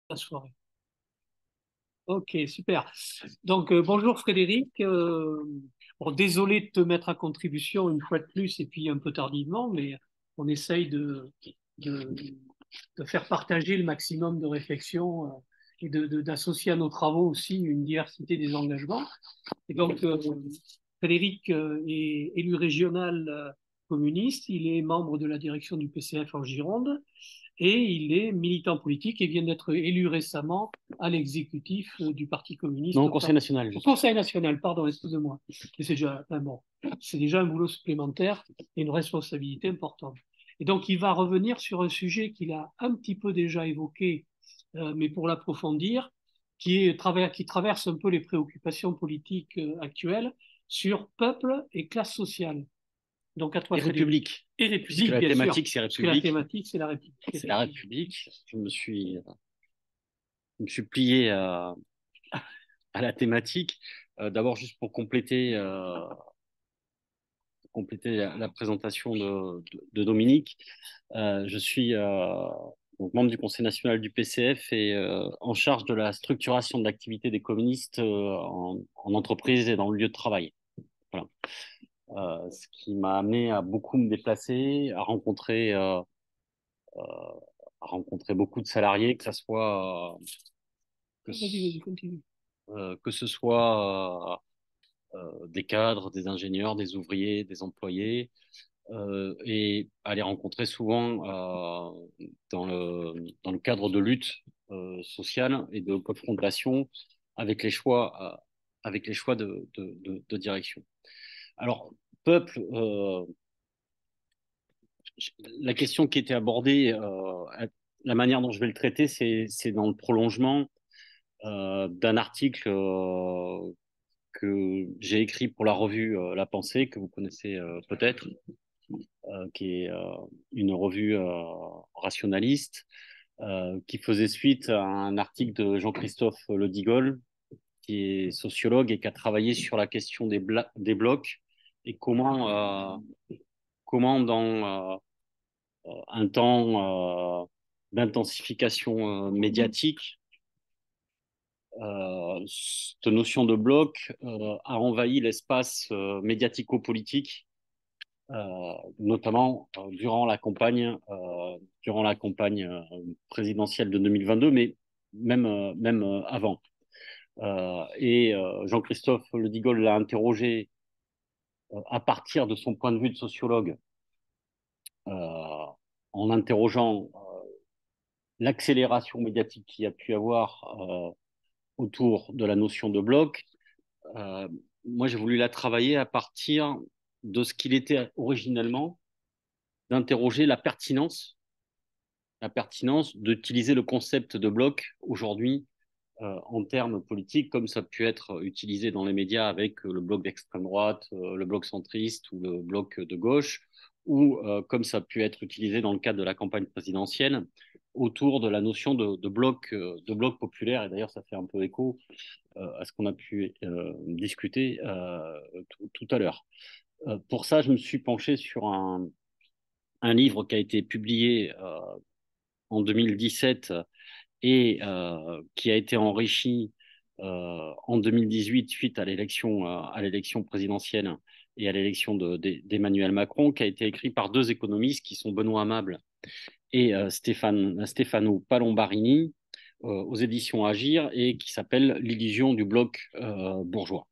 La soirée. Ok, super. Donc, bonjour Frédéric. Bon, désolé de te mettre à contribution une fois de plus et puis un peu tardivement, mais on essaye de, de faire partager le maximum de réflexions et d'associer à nos travaux aussi une diversité des engagements. Et donc, Frédéric est élu régional communiste, il est membre de la direction du PCF en Gironde et il est militant politique et vient d'être élu récemment à l'exécutif du Parti communiste Non, au Conseil national, au juste. Conseil national, pardon, excusez-moi. Et c'est déjà, enfin bon, c'est déjà un boulot supplémentaire et une responsabilité importante. Et donc, il va revenir sur un sujet qu'il a un petit peu déjà évoqué, mais pour l'approfondir, qui traverse un peu les préoccupations politiques actuelles sur peuple et classe sociale. Donc, à toi, Et Frédéric. République, Et puisque République, la bien sûr, thématique, c'est puisque la République. thématique, c'est la République. C'est la République. Je me suis plié à la thématique. D'abord, juste pour compléter la présentation de Dominique, je suis donc membre du Conseil national du PCF et en charge de la structuration de l'activité des communistes en entreprise et dans le lieu de travail. Voilà. Ce qui m'a amené à beaucoup me déplacer, à rencontrer beaucoup de salariés, que, Vas-y, vas-y, continue. que ce soit des cadres, des ingénieurs, des ouvriers, des employés, et à les rencontrer souvent dans le cadre de lutte sociale et de confrontation avec les choix de direction. Alors, peuple, la question qui était abordée, la manière dont je vais le traiter, c'est dans le prolongement d'un article que j'ai écrit pour la revue La Pensée, que vous connaissez peut-être, qui est une revue rationaliste, qui faisait suite à un article de Jean-Christophe Ledigol, qui est sociologue et qui a travaillé sur la question des blocs et comment dans un temps d'intensification médiatique, cette notion de bloc a envahi l'espace médiatico-politique, notamment durant la campagne présidentielle de 2022, mais même avant. Et Jean-Christophe Ledigol l'a interrogé à partir de son point de vue de sociologue, euh, en interrogeant l'accélération médiatique qu'il y a pu avoir autour de la notion de bloc. Euh, Moi, j'ai voulu la travailler à partir de ce qu'il était originellement, d'interroger la pertinence d'utiliser le concept de bloc aujourd'hui en termes politiques, comme ça a pu être utilisé dans les médias avec le bloc d'extrême droite, le bloc centriste ou le bloc de gauche, ou comme ça a pu être utilisé dans le cadre de la campagne présidentielle autour de la notion de bloc populaire. Et d'ailleurs, ça fait un peu écho à ce qu'on a pu discuter tout à l'heure. Pour ça, je me suis penché sur un livre qui a été publié en 2017 et qui a été enrichi en 2018 suite à l'élection présidentielle et à l'élection d'Emmanuel Macron, qui a été écrit par deux économistes qui sont Benoît Amable et Stefano Palombarini, aux éditions Agir, et qui s'appelle L'illusion du bloc bourgeois.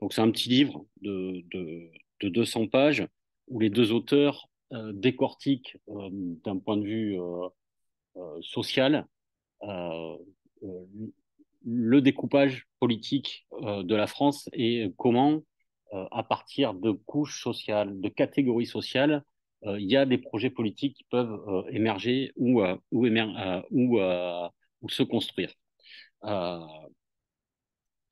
Donc c'est un petit livre de 200 pages où les deux auteurs décortiquent d'un point de vue social euh, euh, le découpage politique de la France et comment, à partir de couches sociales, de catégories sociales, il y a des projets politiques qui peuvent émerger ou se construire. Euh,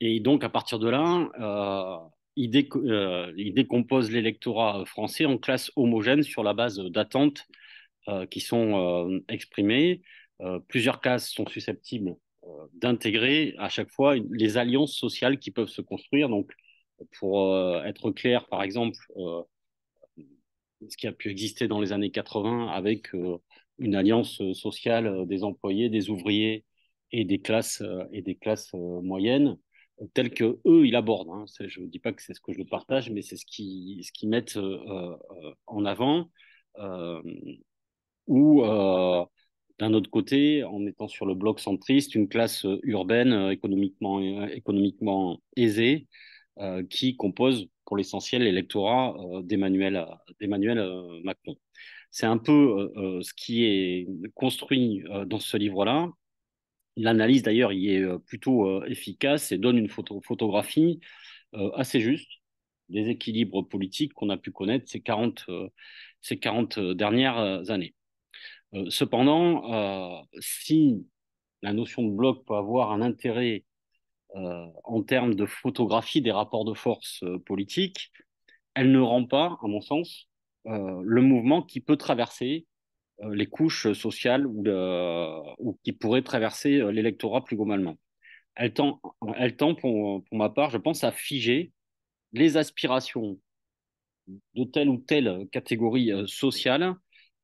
et donc, à partir de là, il décompose l'électorat français en classes homogènes sur la base d'attentes qui sont exprimées. Plusieurs classes sont susceptibles d'intégrer à chaque fois les alliances sociales qui peuvent se construire. Donc, pour être clair, par exemple, ce qui a pu exister dans les années 80 avec une alliance sociale des employés, des ouvriers et des classes moyennes telles que eux ils abordent. Hein. Je ne dis pas que c'est ce que je partage, mais c'est ce qu'ils mettent en avant. Euh, ou d'un autre côté, en étant sur le bloc centriste, une classe urbaine économiquement aisée qui compose pour l'essentiel l'électorat d'Emmanuel Macron. C'est un peu ce qui est construit dans ce livre-là. L'analyse d'ailleurs y est plutôt efficace et donne une photographie assez juste des équilibres politiques qu'on a pu connaître ces 40 dernières années. Cependant, si la notion de bloc peut avoir un intérêt en termes de photographie des rapports de force politiques, elle ne rend pas, à mon sens, le mouvement qui peut traverser les couches sociales ou qui pourrait traverser l'électorat plus globalement. Elle tend pour ma part, je pense, à figer les aspirations de telle ou telle catégorie sociale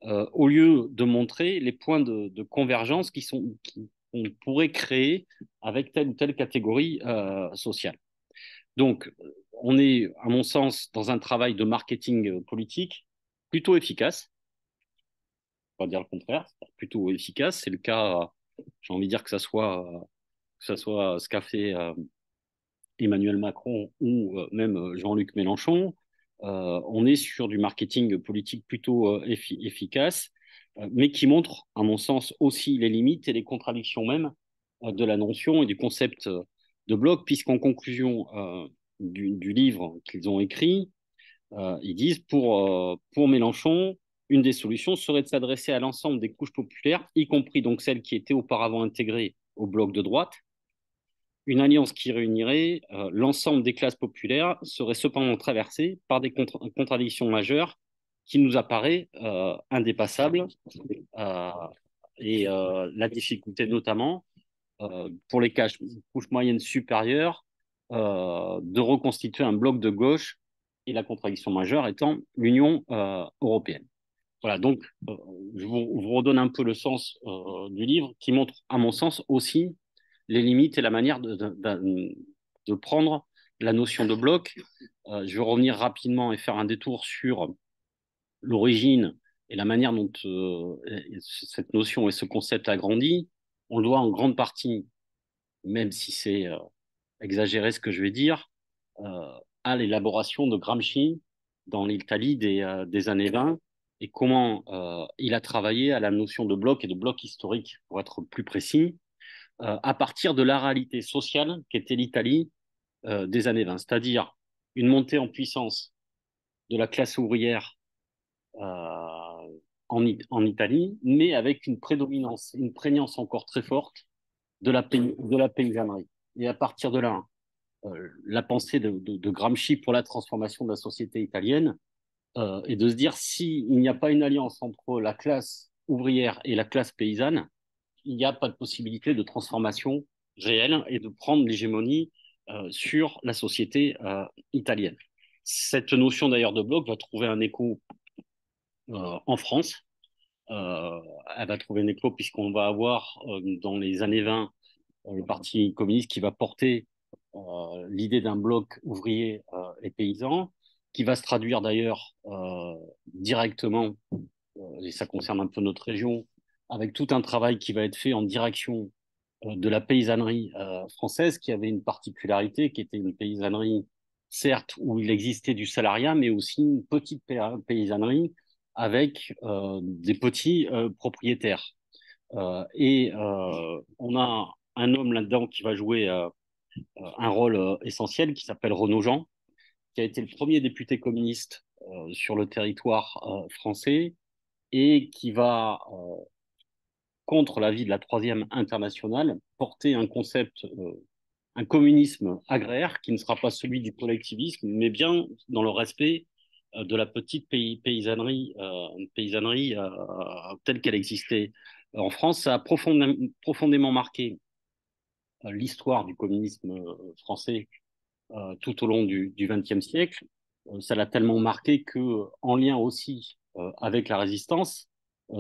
au lieu de montrer les points de convergence qu'on pourrait créer avec telle ou telle catégorie sociale. Donc, on est, à mon sens, dans un travail de marketing politique plutôt efficace, pas dire le contraire, c'est plutôt efficace. C'est le cas, j'ai envie de dire que ça soit ce qu'a fait Emmanuel Macron ou même Jean-Luc Mélenchon. On est sur du marketing politique plutôt efficace, mais qui montre, à mon sens, aussi les limites et les contradictions même de la notion et du concept de bloc, puisqu'en conclusion du livre qu'ils ont écrit, ils disent pour Mélenchon, une des solutions serait de s'adresser à l'ensemble des couches populaires, y compris donc celles qui étaient auparavant intégrées au bloc de droite. Une alliance qui réunirait l'ensemble des classes populaires serait cependant traversée par des contradictions majeures qui nous apparaît indépassables euh, la difficulté notamment pour les couches moyennes supérieures de reconstituer un bloc de gauche et la contradiction majeure étant l'Union européenne. Voilà, donc je vous redonne un peu le sens du livre qui montre, à mon sens, aussi les limites et la manière de prendre la notion de bloc. Je vais revenir rapidement et faire un détour sur l'origine et la manière dont cette notion et ce concept a grandi. On le doit en grande partie, même si c'est exagéré ce que je vais dire, à l'élaboration de Gramsci dans l'Italie des années 20 et comment il a travaillé à la notion de bloc et de bloc historique, pour être plus précis, à partir de la réalité sociale qu'était l'Italie des années 20, c'est-à-dire une montée en puissance de la classe ouvrière en Italie, mais avec une prédominance, une prégnance encore très forte de la paysannerie. Et à partir de là, la pensée de Gramsci pour la transformation de la société italienne et de se dire s'il n'y a pas une alliance entre la classe ouvrière et la classe paysanne, il n'y a pas de possibilité de transformation réelle et de prendre l'hégémonie sur la société italienne. Cette notion d'ailleurs de bloc va trouver un écho en France. Elle va trouver un écho puisqu'on va avoir dans les années 20 le Parti communiste qui va porter l'idée d'un bloc ouvrier et paysan, qui va se traduire d'ailleurs directement, et ça concerne un peu notre région, avec tout un travail qui va être fait en direction de la paysannerie française, qui avait une particularité, qui était une paysannerie, certes, où il existait du salariat, mais aussi une petite paysannerie avec des petits propriétaires. On a un homme là-dedans qui va jouer un rôle essentiel qui s'appelle Renaud Jean, qui a été le premier député communiste sur le territoire français et qui va, contre l'avis de la Troisième Internationale, porter un concept, un communisme agraire qui ne sera pas celui du collectivisme, mais bien dans le respect de la petite paysannerie telle qu'elle existait en France. Ça a profondément marqué l'histoire du communisme français tout au long du XXe siècle. Ça l'a tellement marqué que, en lien aussi avec la résistance,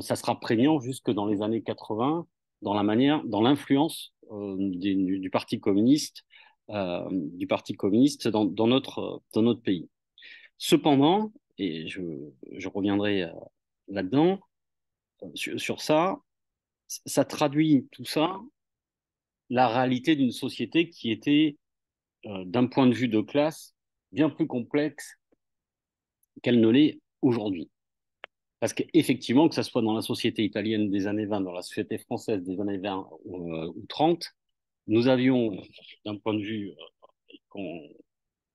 ça sera prégnant jusque dans les années 80 dans la manière, dans l'influence du parti communiste dans notre pays. Cependant, et je reviendrai là-dedans, sur ça, ça traduit tout ça, la réalité d'une société qui était, d'un point de vue de classe, bien plus complexe qu'elle ne l'est aujourd'hui. Parce qu'effectivement, que ce soit dans la société italienne des années 20, dans la société française des années 20 ou 30, nous avions, d'un point de vue, qu'on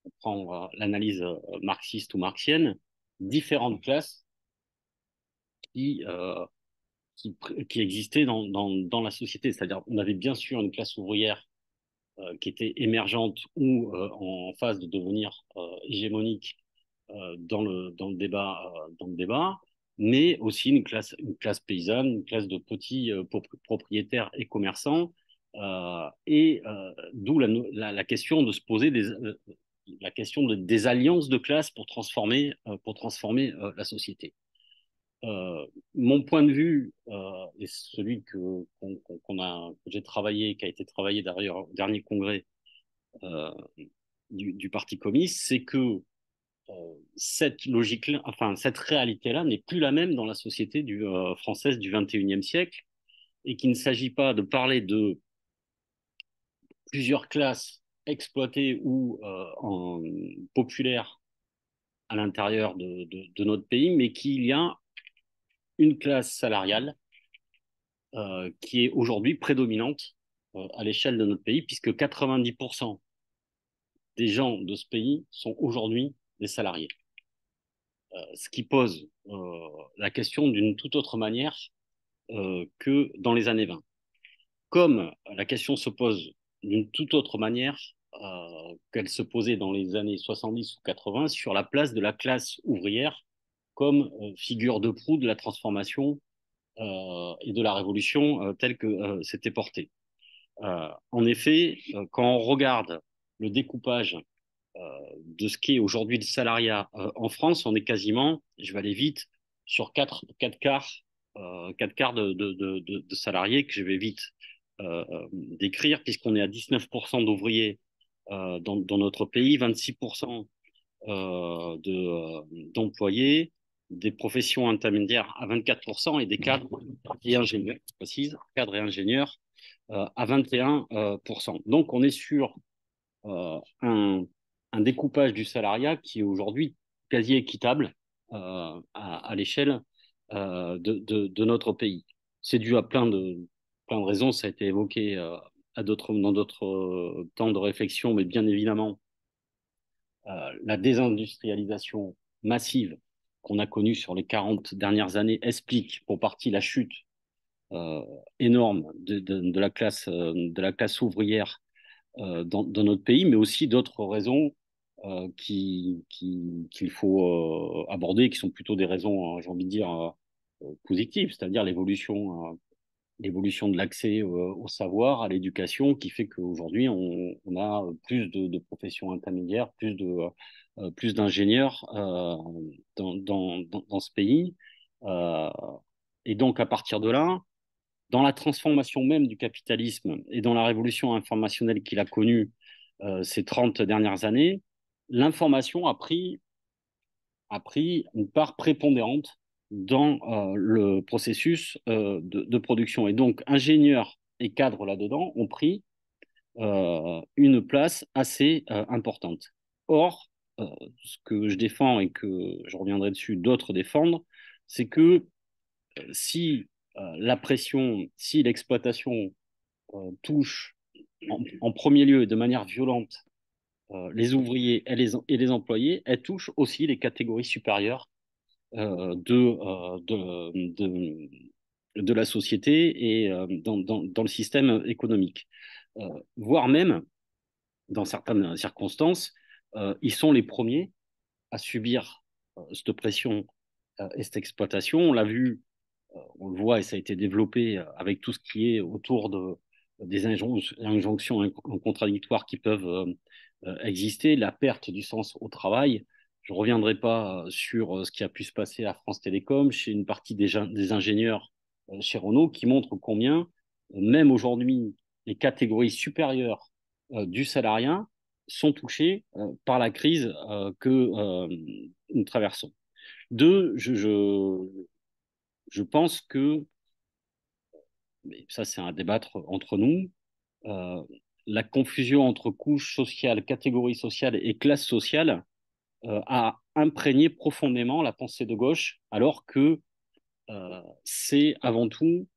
on prend l'analyse marxiste ou marxienne, différentes classes qui, euh, qui existaient dans la société. C'est-à-dire, on avait bien sûr une classe ouvrière qui était émergente ou en phase de devenir hégémonique dans le débat, mais aussi une classe paysanne, une classe de petits propriétaires et commerçants, d'où la question de se poser la question des alliances de classe pour transformer la société. Mon point de vue est celui que j'ai travaillé, qui a été travaillé d'ailleurs au dernier congrès euh, du Parti communiste, c'est que cette logique-là, enfin cette réalité-là n'est plus la même dans la société française du 21e siècle et qu'il ne s'agit pas de parler de plusieurs classes exploitées ou populaires à l'intérieur de notre pays, mais qu'il y a une classe salariale qui est aujourd'hui prédominante à l'échelle de notre pays, puisque 90% des gens de ce pays sont aujourd'hui des salariés. Ce qui pose la question d'une toute autre manière que dans les années 20. Comme la question se pose d'une toute autre manière qu'elle se posait dans les années 70 ou 80 sur la place de la classe ouvrière comme figure de proue de la transformation et de la révolution telle que c'était portée. En effet, quand on regarde le découpage de ce qu'est aujourd'hui le salariat en France, on est quasiment, je vais aller vite, sur quatre quarts de salariés que je vais vite décrire, puisqu'on est à 19% d'ouvriers dans notre pays, 26% d'employés, des professions intermédiaires à 24% et des cadres et ingénieurs, je précise, cadres et ingénieurs à 21%. Donc on est sur un découpage du salariat qui est aujourd'hui quasi équitable à l'échelle de notre pays. C'est dû à plein de raisons, ça a été évoqué dans d'autres temps de réflexion, mais bien évidemment, la désindustrialisation massive qu'on a connue sur les 40 dernières années explique pour partie la chute énorme de la classe ouvrière dans notre pays, mais aussi d'autres raisons qu'il faut aborder, qui sont plutôt des raisons, j'ai envie de dire, positives, c'est-à-dire l'évolution de l'accès au savoir, à l'éducation, qui fait qu'aujourd'hui, on a plus de professions intermédiaires, plus d'ingénieurs dans ce pays. Euh, et donc, à partir de là, dans la transformation même du capitalisme et dans la révolution informationnelle qu'il a connue ces 30 dernières années, l'information a pris une part prépondérante dans le processus de production. Et donc, ingénieurs et cadres là-dedans ont pris une place assez importante. Or, ce que je défends et que je reviendrai dessus, d'autres défendent, c'est que si la pression, si l'exploitation touche en premier lieu et de manière violente les ouvriers et les employés, elle touche aussi les catégories supérieures de la société et dans le système économique. Voire même, dans certaines circonstances, ils sont les premiers à subir cette pression et cette exploitation. On l'a vu, on le voit et ça a été développé avec tout ce qui est autour des injonctions contradictoires qui peuvent exister, la perte du sens au travail. Je ne reviendrai pas sur ce qui a pu se passer à France Télécom, chez une partie des ingénieurs chez Renault, qui montrent combien même aujourd'hui, les catégories supérieures du salariat sont touchées par la crise que nous traversons. Deux, je pense que, mais ça c'est à débattre entre nous, euh, la confusion entre couches sociales, catégories sociales et classes sociales a imprégné profondément la pensée de gauche, alors que c'est avant tout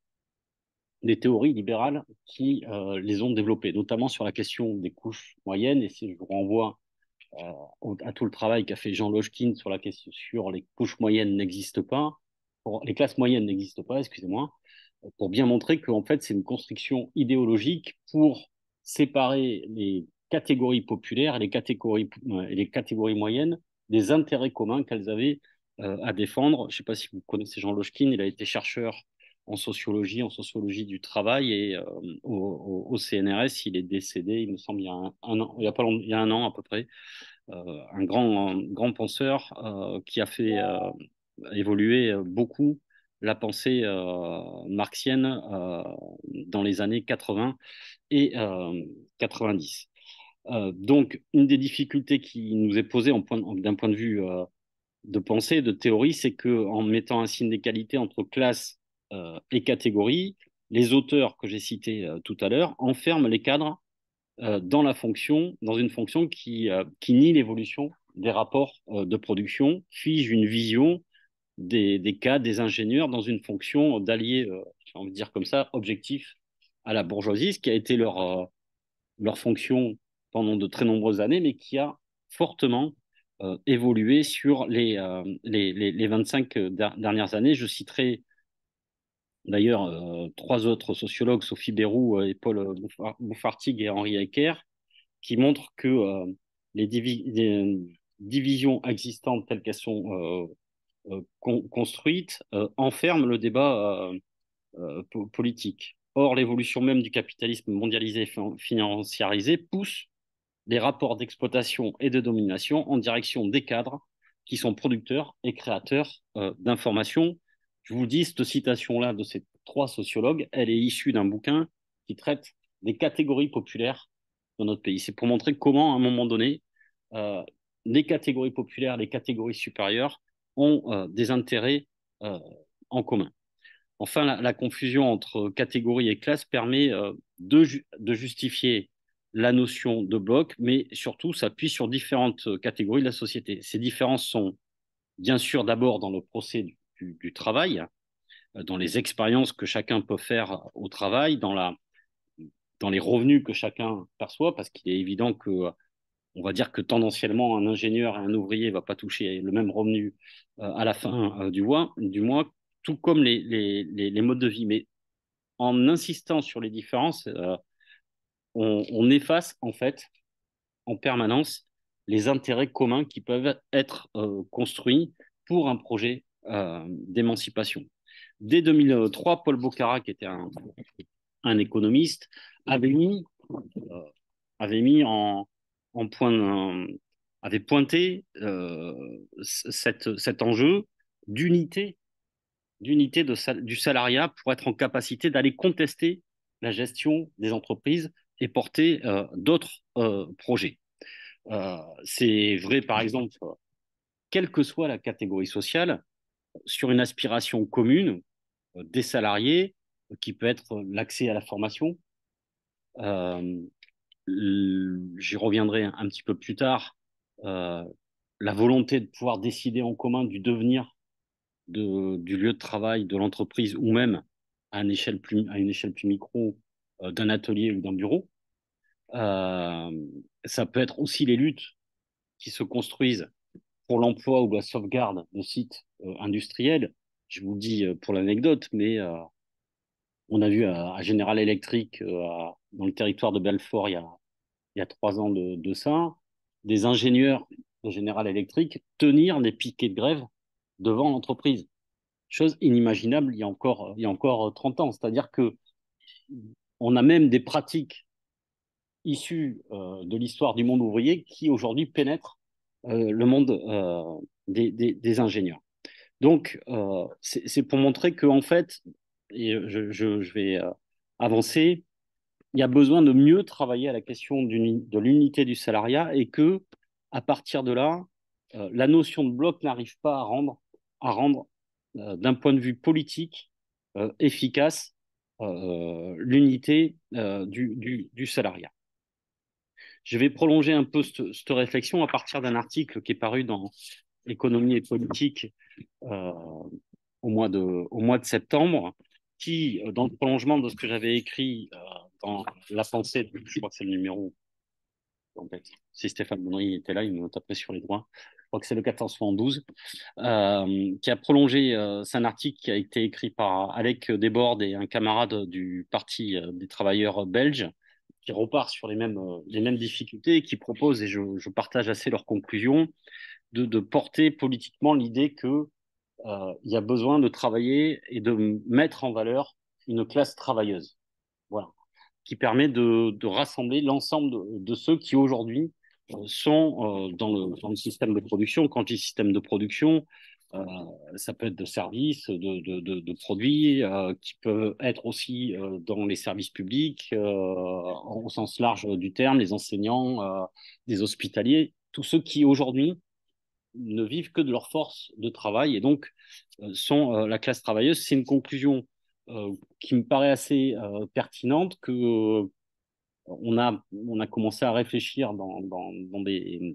des théories libérales qui les ont développées, notamment sur la question des couches moyennes. Et si je vous renvoie à tout le travail qu'a fait Jean Lojkine sur la question sur les couches moyennes n'existent pas, les classes moyennes n'existent pas, excusez-moi, pour bien montrer qu'en fait, c'est une construction idéologique pour séparer les catégories populaires et les catégories moyennes des intérêts communs qu'elles avaient à défendre. Je ne sais pas si vous connaissez Jean Lojkine, il a été chercheur en sociologie du travail et au CNRS, il est décédé, il me semble, il y a un an, il y a pas longtemps, il y a un an à peu près, un grand penseur qui a fait évoluer beaucoup la pensée marxienne dans les années 80 et 90. Donc, une des difficultés qui nous est posée d'un point de vue de pensée, de théorie, c'est que en mettant un signe d'égalité entre classe et catégorie, les auteurs que j'ai cités tout à l'heure enferment les cadres dans une fonction qui nie l'évolution des rapports de production, fige une vision des cadres, des ingénieurs dans une fonction d'alliés, j'ai envie de dire comme ça, objectif à la bourgeoisie, ce qui a été leur fonction pendant de très nombreuses années, mais qui a fortement évolué sur les 25 dernières années. Je citerai d'ailleurs trois autres sociologues, Sophie Bérou et Paul Bouffartig et Henri Hecker, qui montrent que les divisions existantes telles qu'elles sont construites enferment le débat politique. Or, l'évolution même du capitalisme mondialisé et financiarisé pousse les rapports d'exploitation et de domination en direction des cadres qui sont producteurs et créateurs d'informations. Je vous dis, cette citation-là de ces trois sociologues, elle est issue d'un bouquin qui traite des catégories populaires dans notre pays. C'est pour montrer comment, à un moment donné, euh, les catégories populaires, les catégories supérieures ont des intérêts euh, en commun. Enfin, la confusion entre catégorie et classe permet de justifier la notion de bloc, mais surtout s'appuie sur différentes catégories de la société. Ces différences sont bien sûr d'abord dans le procès du travail, dans les expériences que chacun peut faire au travail, dans les revenus que chacun perçoit, parce qu'il est évident que on va dire que tendanciellement, un ingénieur et un ouvrier ne va pas toucher le même revenu à la fin du mois, tout comme les modes de vie. Mais en insistant sur les différences, on efface en fait en permanence les intérêts communs qui peuvent être construits pour un projet d'émancipation. Dès 2003, Paul Bocara, qui était un économiste, avait mis, euh, avait mis en point, avait pointé cet enjeu d'unité du salariat pour être en capacité d'aller contester la gestion des entreprises et porter d'autres projets. C'est vrai, par exemple, quelle que soit la catégorie sociale, sur une aspiration commune des salariés, qui peut être l'accès à la formation. Euh, J'y reviendrai un petit peu plus tard. Euh, la volonté de pouvoir décider en commun du devenir du lieu de travail, de l'entreprise, ou même à une échelle plus micro d'un atelier ou d'un bureau. Euh, Ça peut être aussi les luttes qui se construisent pour l'emploi ou la sauvegarde de sites industriels. Je vous le dis pour l'anecdote, mais on a vu à General Electric, dans le territoire de Belfort, il y a 3 ans de ça, des ingénieurs de General Electric tenir des piquets de grève devant l'entreprise. Chose inimaginable il y a encore 30 ans. C'est-à-dire que on a même des pratiques issues de l'histoire du monde ouvrier qui aujourd'hui pénètrent le monde des ingénieurs. Donc, c'est pour montrer qu'en fait, et je vais avancé, il y a besoin de mieux travailler à la question de l'unité du salariat et que, à partir de là, la notion de bloc n'arrive pas à rendre d'un point de vue politique, efficace l'unité du salariat. Je vais prolonger un peu cette réflexion à partir d'un article qui est paru dans Économie et politique euh, au mois de septembre, qui, dans le prolongement de ce que j'avais écrit dans La pensée, je crois que c'est le numéro, en fait, si Stéphane Bonnery était là, il me taperait sur les doigts. Je crois que c'est le 1412, qui a prolongé, c'est un article qui a été écrit par Alec Desbordes et un camarade du Parti des travailleurs belges, qui repart sur les mêmes difficultés et qui propose, et je partage assez leurs conclusions, de porter politiquement l'idée que il y a besoin de travailler et de mettre en valeur une classe travailleuse. Voilà. Qui permet de rassembler l'ensemble de ceux qui aujourd'hui sont dans le système de production. Quand je dis système de production, euh, ça peut être de services, de produits, qui peuvent être aussi dans les services publics, au sens large du terme, les enseignants, les hospitaliers, tous ceux qui aujourd'hui ne vivent que de leur force de travail et donc sont la classe travailleuse. C'est une conclusion qui me paraît assez pertinente que on a commencé à réfléchir dans des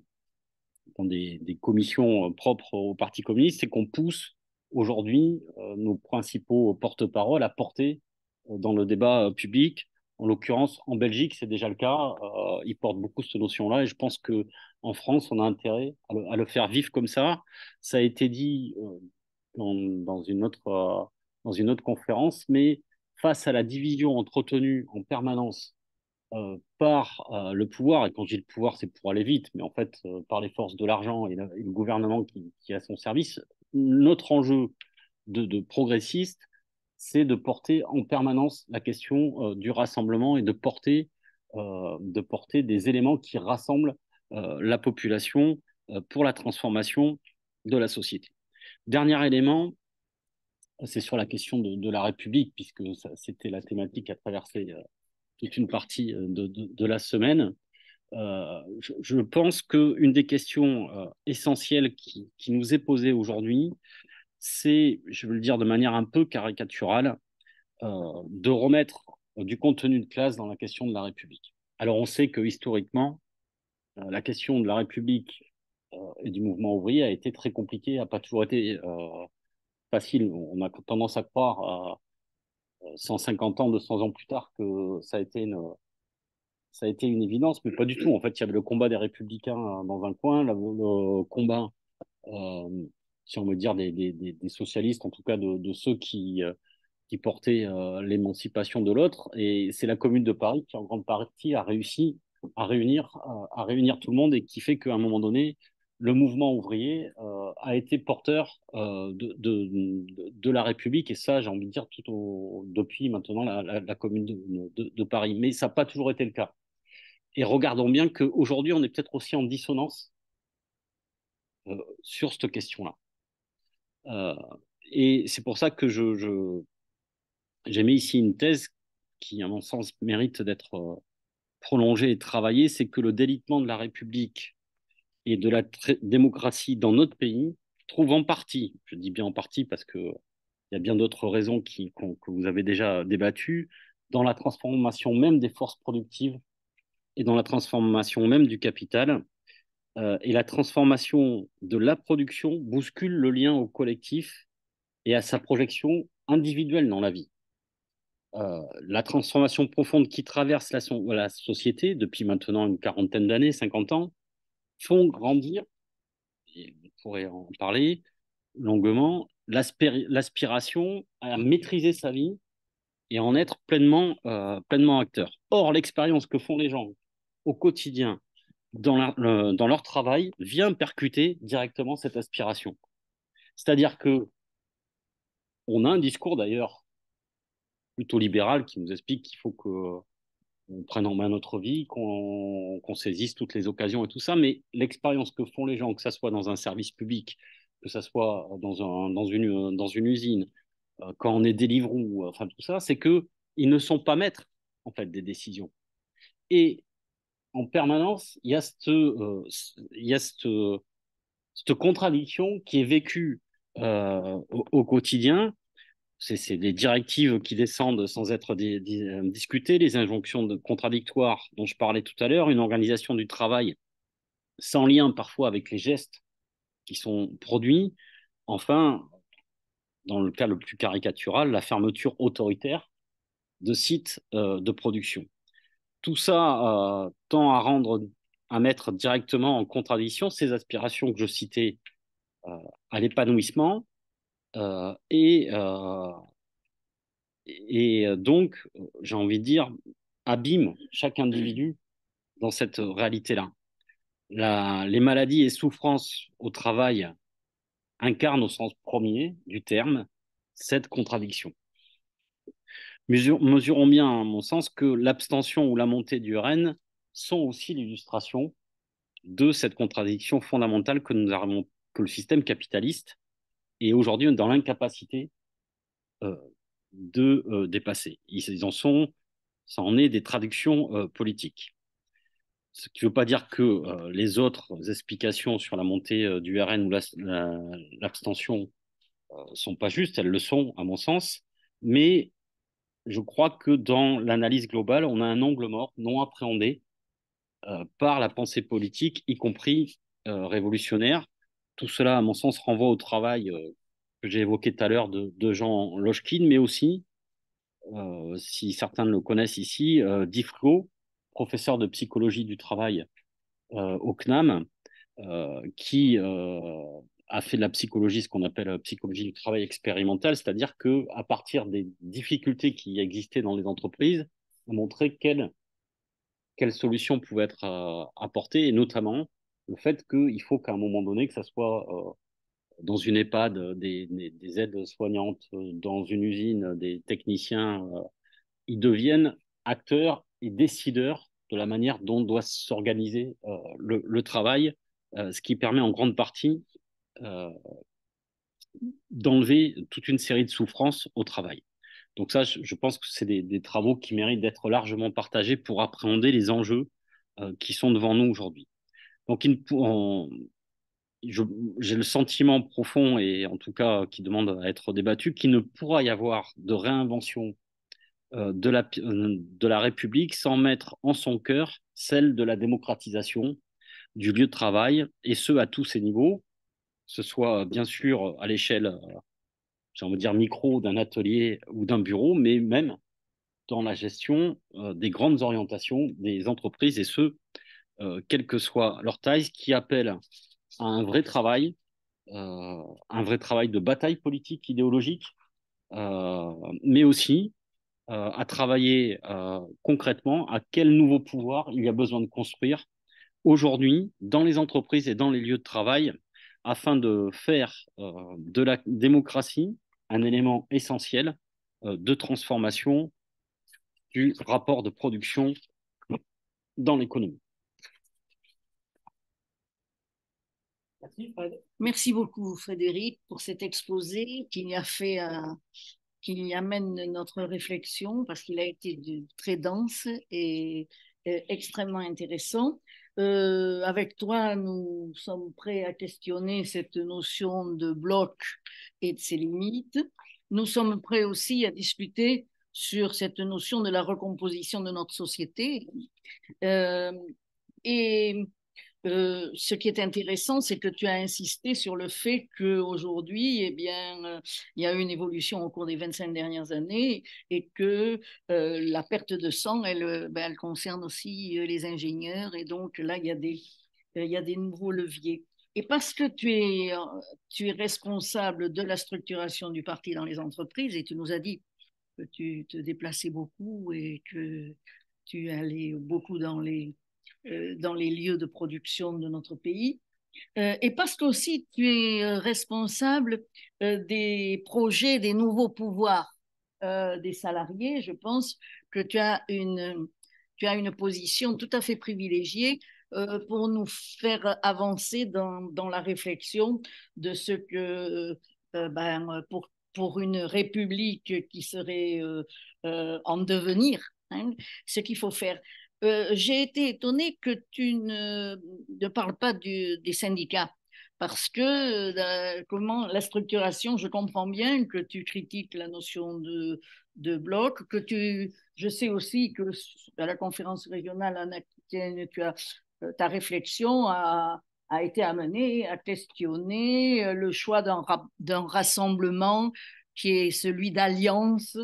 commissions propres au Parti communiste, c'est qu'on pousse aujourd'hui nos principaux porte-parole à porter dans le débat public. En l'occurrence, en Belgique, c'est déjà le cas. Ils portent beaucoup cette notion-là et je pense que en France, on a intérêt à le faire vivre comme ça. Ça a été dit dans une autre conférence, mais face à la division entretenue en permanence par le pouvoir, et quand je dis le pouvoir, c'est pour aller vite, mais en fait, par les forces de l'argent et le gouvernement qui est à son service, notre enjeu de progressiste, c'est de porter en permanence la question du rassemblement et de porter des éléments qui rassemblent la population pour la transformation de la société. Dernier élément, c'est sur la question de la République, puisque c'était la thématique à traverser toute une partie de la semaine. Je pense qu'une des questions essentielles qui nous est posée aujourd'hui, c'est, je veux le dire de manière un peu caricaturale, de remettre du contenu de classe dans la question de la République. Alors on sait que historiquement, la question de la République et du mouvement ouvrier a été très compliquée, n'a pas toujours été facile. On a tendance à croire, 150 ans, 200 ans plus tard, que ça a été une évidence, mais pas du tout. En fait, il y avait le combat des républicains dans un coin, le combat, euh, si on veut dire, des socialistes, en tout cas de ceux qui portaient l'émancipation de l'autre. Et c'est la Commune de Paris qui, en grande partie, a réussi à réunir tout le monde et qui fait qu'à un moment donné, le mouvement ouvrier a été porteur de la République. Et ça, j'ai envie de dire, depuis maintenant la Commune de Paris. Mais ça n'a pas toujours été le cas. Et regardons bien qu'aujourd'hui, on est peut-être aussi en dissonance sur cette question-là. Euh, et c'est pour ça que j'ai mis ici une thèse qui, à mon sens, mérite d'être prolongée et travaillée, c'est que le délitement de la République et de la démocratie dans notre pays trouve en partie, je dis bien en partie parce qu'il y a bien d'autres raisons que vous avez déjà débattues, dans la transformation même des forces productives et dans la transformation même du capital. Et la transformation de la production bouscule le lien au collectif et à sa projection individuelle dans la vie. La transformation profonde qui traverse la société depuis maintenant une quarantaine d'années, 50 ans, font grandir, et on pourrait en parler longuement, l'aspiration à maîtriser sa vie et à en être pleinement acteur. Or, l'expérience que font les gens au quotidien dans leur travail vient percuter directement cette aspiration. C'est-à-dire que on a un discours d'ailleurs plutôt libéral qui nous explique qu'il faut qu'on prenne en main notre vie, qu'on saisisse toutes les occasions et tout ça, mais l'expérience que font les gens, que ce soit dans un service public, que ce soit dans une usine, quand on est délivrou, enfin tout ça, c'est que ils ne sont pas maîtres en fait des décisions. Et en permanence, il y a cette contradiction qui est vécue au quotidien. C'est des directives qui descendent sans être discutées, les injonctions contradictoires dont je parlais tout à l'heure, une organisation du travail sans lien parfois avec les gestes qui sont produits. Enfin, dans le cas le plus caricatural, la fermeture autoritaire de sites de production. Tout ça tend à mettre directement en contradiction ces aspirations que je citais euh, à l'épanouissement euh, et, euh, et donc, j'ai envie de dire, abîme chaque individu dans cette réalité-là. Les maladies et souffrances au travail incarnent au sens premier du terme cette contradiction. Mesurons bien, à mon sens, que l'abstention ou la montée du RN sont aussi l'illustration de cette contradiction fondamentale que le système capitaliste est aujourd'hui dans l'incapacité euh, de dépasser. Ça en est des traductions politiques. Ce qui ne veut pas dire que les autres explications sur la montée du RN ou l'abstention sont pas justes, elles le sont à mon sens, mais je crois que dans l'analyse globale, on a un angle mort non appréhendé par la pensée politique, y compris révolutionnaire. Tout cela, à mon sens, renvoie au travail que j'ai évoqué tout à l'heure de Jean Lochkin, mais aussi, si certains le connaissent ici, d'Yves Clos, professeur de psychologie du travail au CNAM, qui a fait de la psychologie, ce qu'on appelle la psychologie du travail expérimentale, c'est-à-dire qu'à partir des difficultés qui existaient dans les entreprises, on montrait quelles solutions pouvaient être apportées, et notamment le fait qu'il faut qu'à un moment donné, que ce soit dans une EHPAD, des aides soignantes, dans une usine, des techniciens, ils deviennent acteurs et décideurs de la manière dont doit s'organiser le travail, ce qui permet en grande partie euh, d'enlever toute une série de souffrances au travail. Donc ça, je pense que c'est des travaux qui méritent d'être largement partagés pour appréhender les enjeux qui sont devant nous aujourd'hui. Donc, j'ai le sentiment profond, et en tout cas qui demande à être débattu, qu'il ne pourra y avoir de réinvention de la République sans mettre en son cœur celle de la démocratisation du lieu de travail, et ce, à tous ses niveaux, que ce soit bien sûr à l'échelle, j'ai envie de dire micro, d'un atelier ou d'un bureau, mais même dans la gestion des grandes orientations des entreprises, et ce, quelle que soit leur taille, qui appelle à un vrai travail de bataille politique, idéologique, mais aussi à travailler concrètement à quel nouveau pouvoir il y a besoin de construire aujourd'hui dans les entreprises et dans les lieux de travail afin de faire de la démocratie un élément essentiel de transformation du rapport de production dans l'économie. Merci, Fred. Merci beaucoup, Frédéric, pour cet exposé qui y amène notre réflexion parce qu'il a été très dense et extrêmement intéressant. Avec toi, nous sommes prêts à questionner cette notion de bloc et de ses limites. Nous sommes prêts aussi à discuter sur cette notion de la recomposition de notre société. Euh, et ce qui est intéressant, c'est que tu as insisté sur le fait qu'aujourd'hui, eh bien, il y a eu une évolution au cours des 25 dernières années et que la perte de sang, elle concerne aussi les ingénieurs. Et donc là, il y a des nouveaux leviers. Et parce que tu es responsable de la structuration du parti dans les entreprises, et tu nous as dit que tu te déplaçais beaucoup et que tu allais beaucoup dans les lieux de production de notre pays. Et parce qu'aussi tu es responsable des projets, des nouveaux pouvoirs des salariés, je pense que tu as une position tout à fait privilégiée pour nous faire avancer dans la réflexion de ce que, pour une république qui serait en devenir, hein, ce qu'il faut faire. J'ai été étonnée que tu ne parles pas des syndicats. Parce que comment la structuration, je comprends bien que tu critiques la notion de bloc, je sais aussi que à la conférence régionale en Aquitaine, ta réflexion a été amenée à questionner le choix d'un rassemblement qui est celui d'alliances,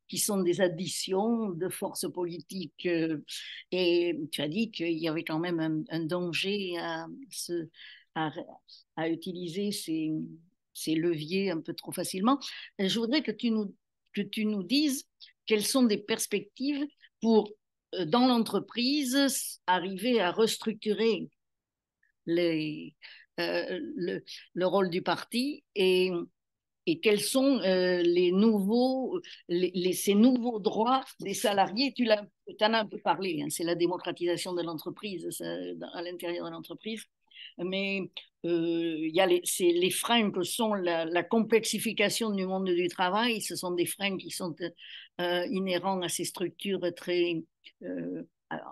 qui sont des additions de forces politiques. Et tu as dit qu'il y avait quand même un danger à, à utiliser ces leviers un peu trop facilement. Et je voudrais que tu nous dises quelles sont des perspectives pour, dans l'entreprise, arriver à restructurer les, le rôle du parti et quels sont ces nouveaux droits des salariés. Tu en as un peu parlé, hein, c'est la démocratisation de l'entreprise à l'intérieur de l'entreprise. Mais il y a les freins que sont la complexification du monde du travail. Ce sont des freins qui sont inhérents à ces structures très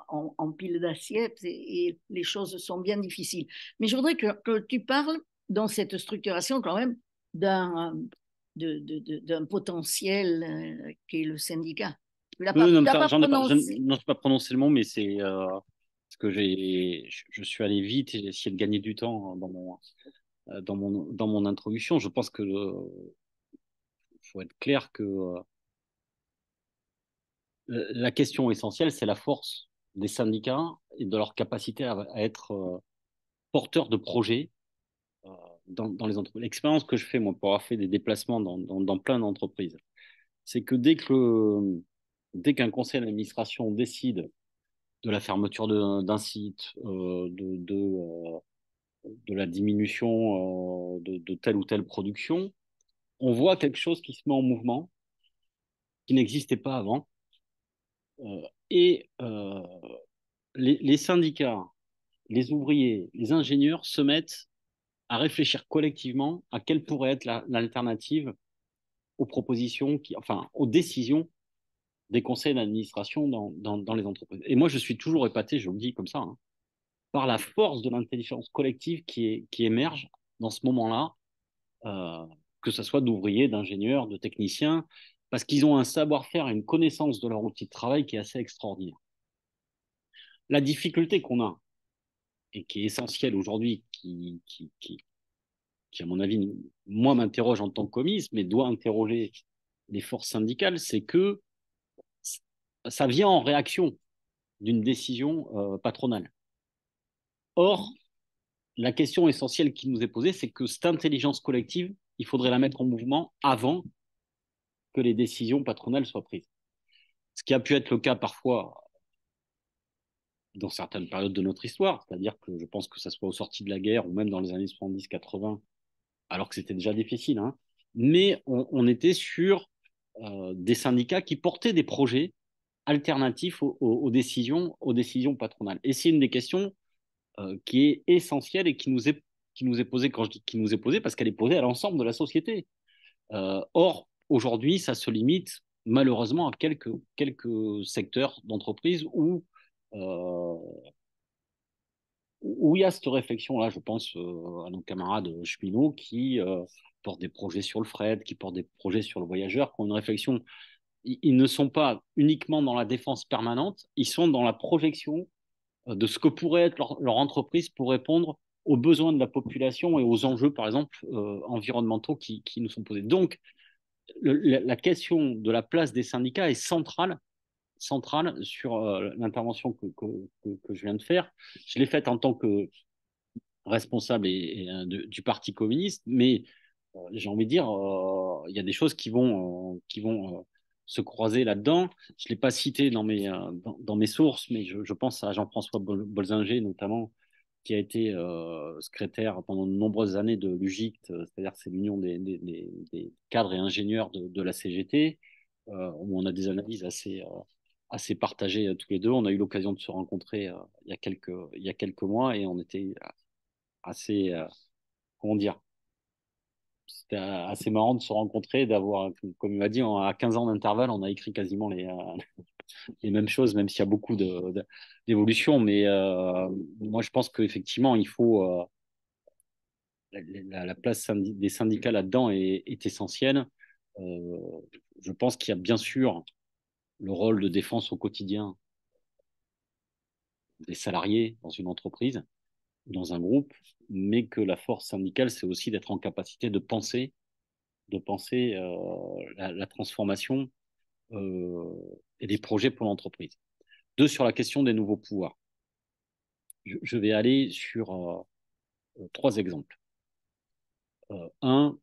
en pile d'assiettes et les choses sont bien difficiles. Mais je voudrais que tu parles dans cette structuration quand même d'un potentiel qui est le syndicat. Tu l'as pas, Non, tu l'as pas j'en ai pas, prononcé. non, je n'ai pas prononcé le mot, mais c'est parce que je suis allé vite et j'ai essayé de gagner du temps dans mon introduction. Je pense que faut être clair que la question essentielle, c'est la force des syndicats et de leur capacité à être porteurs de projets dans les entreprises. L'expérience que je fais, moi, pour avoir fait des déplacements dans plein d'entreprises, c'est que dès qu'un conseil d'administration décide de la fermeture d'un site, de la diminution de telle ou telle production, on voit quelque chose qui se met en mouvement, qui n'existait pas avant. Et les syndicats, les ouvriers, les ingénieurs se mettent à réfléchir collectivement à quelle pourrait être l'alternative aux propositions, enfin aux décisions des conseils d'administration dans les entreprises. Et moi, je suis toujours épaté, je le dis comme ça, hein, par la force de l'intelligence collective qui émerge dans ce moment-là, que ce soit d'ouvriers, d'ingénieurs, de techniciens, parce qu'ils ont un savoir-faire et une connaissance de leur outil de travail qui est assez extraordinaire. La difficulté qu'on a, et qui est essentielle aujourd'hui, qui, à mon avis, moi, m'interroge en tant que commis, mais doit interroger les forces syndicales, c'est que ça vient en réaction d'une décision patronale. Or, la question essentielle qui nous est posée, c'est que cette intelligence collective, il faudrait la mettre en mouvement avant que les décisions patronales soient prises. Ce qui a pu être le cas parfois dans certaines périodes de notre histoire, c'est-à-dire que je pense que ça soit aux sorties de la guerre ou même dans les années 70-80, alors que c'était déjà difficile, hein, mais on était sur des syndicats qui portaient des projets alternatifs aux décisions patronales. Et c'est une des questions qui est essentielle et qui nous est posée, quand je dis qui nous est posée, parce qu'elle est posée à l'ensemble de la société. Or, aujourd'hui, ça se limite malheureusement à quelques secteurs d'entreprise euh, où il y a cette réflexion-là. Je pense à nos camarades cheminots qui portent des projets sur le fret, qui portent des projets sur le voyageur, qui ont une réflexion. Ils ne sont pas uniquement dans la défense permanente, ils sont dans la projection de ce que pourrait être leur entreprise pour répondre aux besoins de la population et aux enjeux, par exemple, environnementaux qui nous sont posés. Donc, la question de la place des syndicats est centrale sur l'intervention que je viens de faire. Je l'ai faite en tant que responsable du Parti communiste, mais j'ai envie de dire, il y a des choses qui vont se croiser là-dedans. Je ne l'ai pas cité dans mes sources, mais je pense à Jean-François Bolzinger, notamment, qui a été secrétaire pendant de nombreuses années de l'UGICT, c'est-à-dire que c'est l'Union des cadres et ingénieurs de la CGT, où on a des analyses assez partagées tous les deux. On a eu l'occasion de se rencontrer il y a quelques mois et on était assez, comment dire, c'était assez marrant de se rencontrer, d'avoir, comme il m'a dit, à 15 ans d'intervalle, on a écrit quasiment les mêmes choses, même s'il y a beaucoup d'évolution. Mais moi, je pense qu'effectivement, il faut la place des syndicats là-dedans est essentielle. Euh, je pense qu'il y a bien sûr le rôle de défense au quotidien des salariés dans une entreprise, dans un groupe, mais que la force syndicale, c'est aussi d'être en capacité de penser la transformation et des projets pour l'entreprise. Deux, sur la question des nouveaux pouvoirs. Je vais aller sur trois exemples. Un,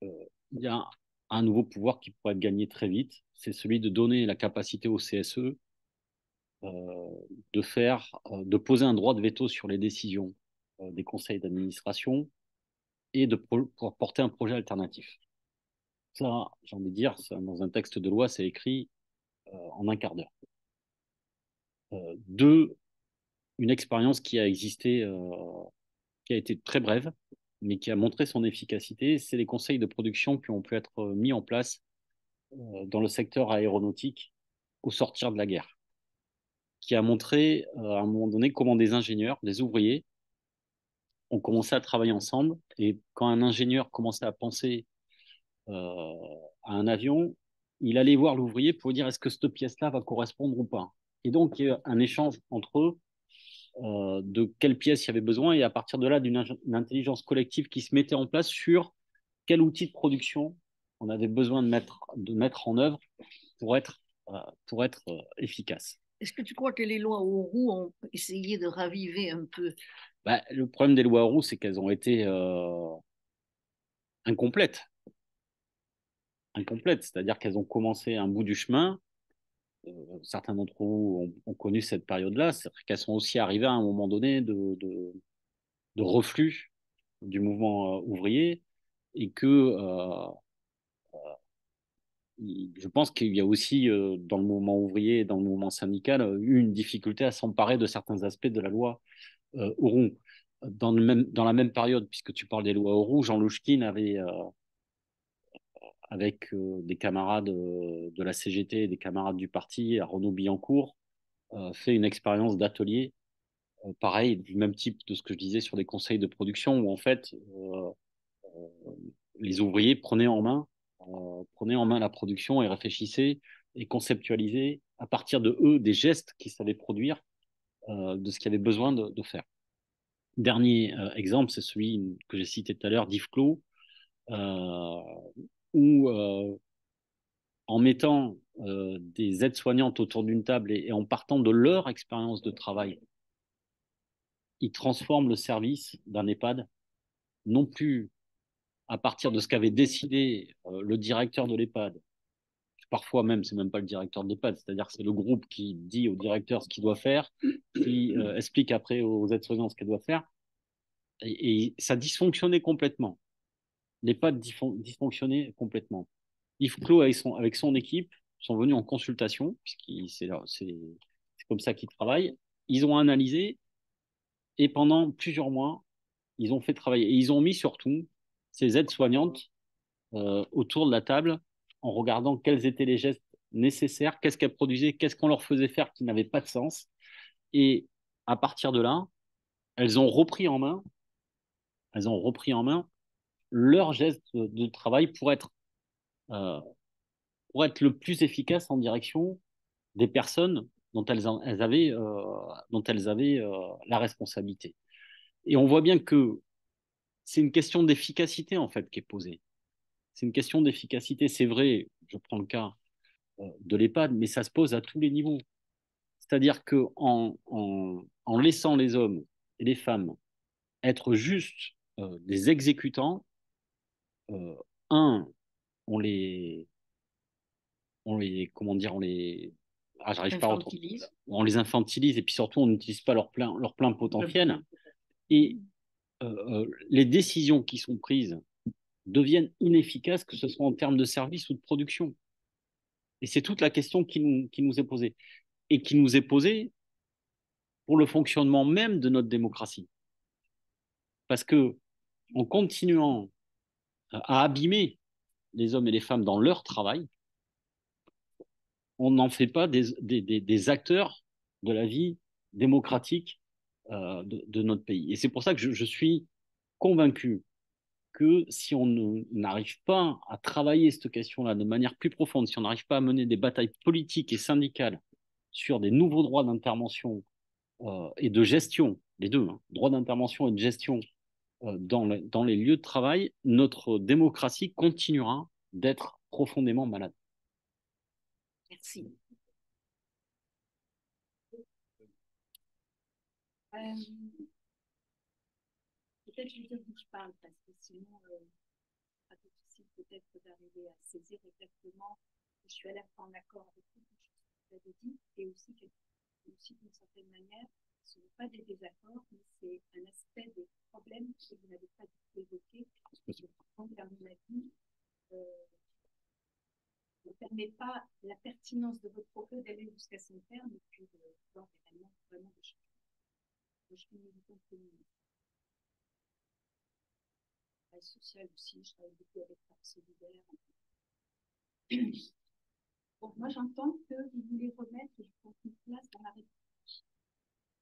il y a un nouveau pouvoir qui pourrait être gagné très vite, c'est celui de donner la capacité au CSE de poser un droit de veto sur les décisions des conseils d'administration et de pouvoir porter un projet alternatif. Ça, j'ai envie de dire, ça, dans un texte de loi, c'est écrit en un quart d'heure. Deux, une expérience qui a existé, qui a été très brève, mais qui a montré son efficacité, c'est les conseils de production qui ont pu être mis en place dans le secteur aéronautique au sortir de la guerre, qui a montré à un moment donné comment des ingénieurs, des ouvriers, ont commencé à travailler ensemble. Et quand un ingénieur commençait à penser euh, à un avion, il allait voir l'ouvrier pour lui dire est-ce que cette pièce-là va correspondre ou pas. Et donc, il y a eu un échange entre eux de quelle pièce il y avait besoin et à partir de là, d'une intelligence collective qui se mettait en place sur quel outil de production on avait besoin de mettre en œuvre pour être, efficace. Est-ce que tu crois que les lois Auroux ont essayé de raviver un peu? Bah, le problème des lois Auroux, c'est qu'elles ont été incomplètes. Incomplètes, c'est-à-dire qu'elles ont commencé un bout du chemin. Certains d'entre vous ont connu cette période-là, c'est-à-dire qu'elles sont aussi arrivées à un moment donné de reflux du mouvement ouvrier et que je pense qu'il y a aussi dans le mouvement ouvrier et dans le mouvement syndical eu une difficulté à s'emparer de certains aspects de la loi Auroux. Dans la même période, puisque tu parles des lois Auroux, Jean Louchkine avait, avec des camarades de la CGT et des camarades du parti, à Renaud-Billancourt, fait une expérience d'atelier, pareil, du même type de ce que je disais sur les conseils de production, où en fait, les ouvriers prenaient en main la production et réfléchissaient et conceptualisaient à partir de eux des gestes qu'ils savaient produire, de ce qu'il y avait besoin de faire. Dernier exemple, c'est celui que j'ai cité tout à l'heure, d'Yves Clos, où en mettant des aides-soignantes autour d'une table et en partant de leur expérience de travail, ils transforment le service d'un EHPAD, non plus à partir de ce qu'avait décidé le directeur de l'EHPAD. Parfois même, c'est même pas le directeur de l'EHPAD, c'est-à-dire que c'est le groupe qui dit au directeur ce qu'il doit faire, qui explique après aux aides-soignants ce qu'il doit faire. Et ça dysfonctionnait complètement. L'EHPAD dysfonctionnait complètement. Yves Clos, avec son équipe, sont venus en consultation, puisque c'est comme ça qu'ils travaillent. Ils ont analysé et pendant plusieurs mois, ils ont fait travailler. Et ils ont mis surtout ces aides-soignantes autour de la table en regardant quels étaient les gestes nécessaires, qu'est-ce qu'elles produisaient, qu'est-ce qu'on leur faisait faire qui n'avait pas de sens. Et à partir de là, elles ont repris en main, leurs gestes de travail euh, pour être le plus efficace en direction des personnes dont elles avaient la responsabilité. Et on voit bien que c'est une question d'efficacité en fait qui est posée. C'est une question d'efficacité. C'est vrai, je prends le cas de l'EHPAD, mais ça se pose à tous les niveaux. C'est-à-dire qu'en laissant les hommes et les femmes être juste des exécutants, euh, un, comment dire, j'arrive pas à on les infantilise et puis surtout on n'utilise pas leur plein potentiel et les décisions qui sont prises deviennent inefficaces, que ce soit en termes de service ou de production. Et c'est toute la question qui nous est posée et qui nous est posée pour le fonctionnement même de notre démocratie. Parce que en continuant à abîmer les hommes et les femmes dans leur travail, on n'en fait pas des acteurs de la vie démocratique de notre pays. Et c'est pour ça que je suis convaincu que si on n'arrive pas à travailler cette question-là de manière plus profonde, si on n'arrive pas à mener des batailles politiques et syndicales sur des nouveaux droits d'intervention et de gestion, les deux, hein, droits d'intervention et de gestion dans les lieux de travail, notre démocratie continuera d'être profondément malade. Merci. Peut-être je vais dire d'où je parle, parce que sinon, c'est difficile peut-être d'arriver à saisir exactement. Je suis à la fois en accord avec tout ce que vous avez dit, et aussi d'une certaine manière, ce ne sont pas des désaccords, mais c'est un aspect des problèmes que vous n'avez pas du tout évoqué. Donc, à mon avis, ne permet pas la pertinence de votre propos d'aller jusqu'à son terme et puis de voir vraiment des choses. Je suis militante féminine. Travail social aussi, je travaille beaucoup avec Parc Solidaire. Bon, moi, j'entends que vous voulez remettre, je pense, une place dans la République.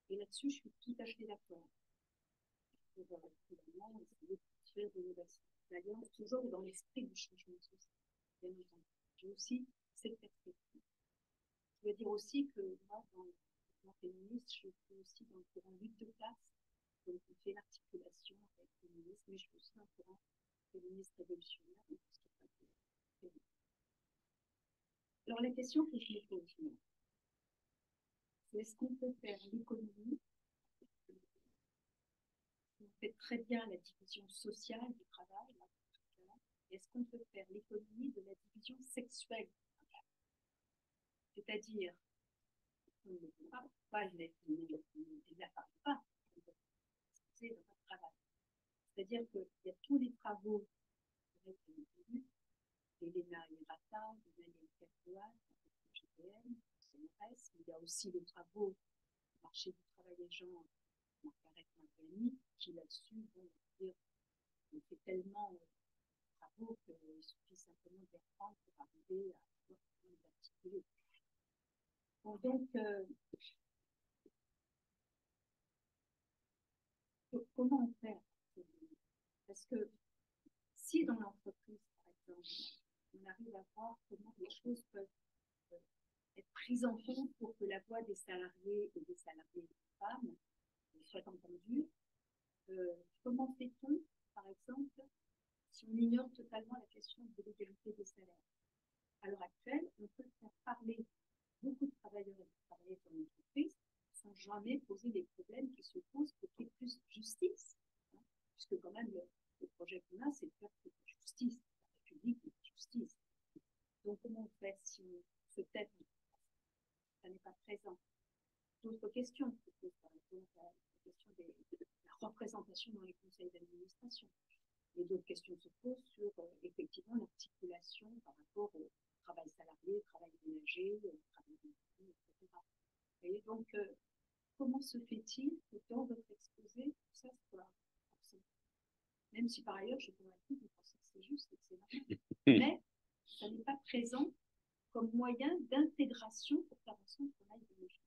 Et là-dessus, je suis tout à fait d'accord. Finalement, essayer de faire de l'innovation. D'ailleurs, toujours dans l'esprit du changement social, bien entendu. J'ai aussi cette perspective. Je veux dire aussi que moi, dans le mouvement féministe, je suis aussi dans le courant lutte de classe. Donc, on fait l'articulation avec le féminisme, mais je suis aussi dans le courant féministe révolutionnaire. Alors, la question que je me pose, c'est est-ce qu'on peut faire l'économie? On fait très bien la division sociale du travail. Est-ce qu'on peut faire l'économie de la division sexuelle du travail? C'est-à-dire, on ne peut pas pas c'est dans votre travail. C'est-à-dire qu'il y a tous les travaux d'Elena Hirata, de Daniel Kerdoan, GPM, CNRS, il y a aussi les travaux du marché du travail des gens, Margaret Mariani, qui là-dessus vont dire on fait tellement de travaux qu'il suffit simplement de les reprendre pour arriver à pouvoir les articuler. Bon, donc, comment on fait? Parce que si dans l'entreprise, par exemple, on arrive à voir comment les choses peuvent être prises en compte pour que la voix des salariés et des salariés femmes soit entendue, comment fait-on, par exemple, si on ignore totalement la question de l'égalité des salaires? À l'heure actuelle, on peut faire parler beaucoup de travailleurs et de travailleuses dans l'entreprise sans jamais poser les problèmes qui se posent pour qu'il y ait plus de justice. Hein, puisque quand même, le projet qu'on a, c'est de faire plus de justice, la République de justice. Donc, comment on fait si on se tait, ça n'est pas présent? D'autres questions se posent, par exemple, la question de la représentation dans les conseils d'administration. Et d'autres questions se posent sur, effectivement, l'articulation par rapport au travail salarié, travail ménager, travail d'énergie, etc. Et donc, comment se fait-il que dans votre exposé, tout ça soit absent? Même si par ailleurs, je pourrais dire, vous pensez que c'est juste, etc. Mais ça n'est pas présent comme moyen d'intégration pour faire en sorte qu'on aille de l'échelle.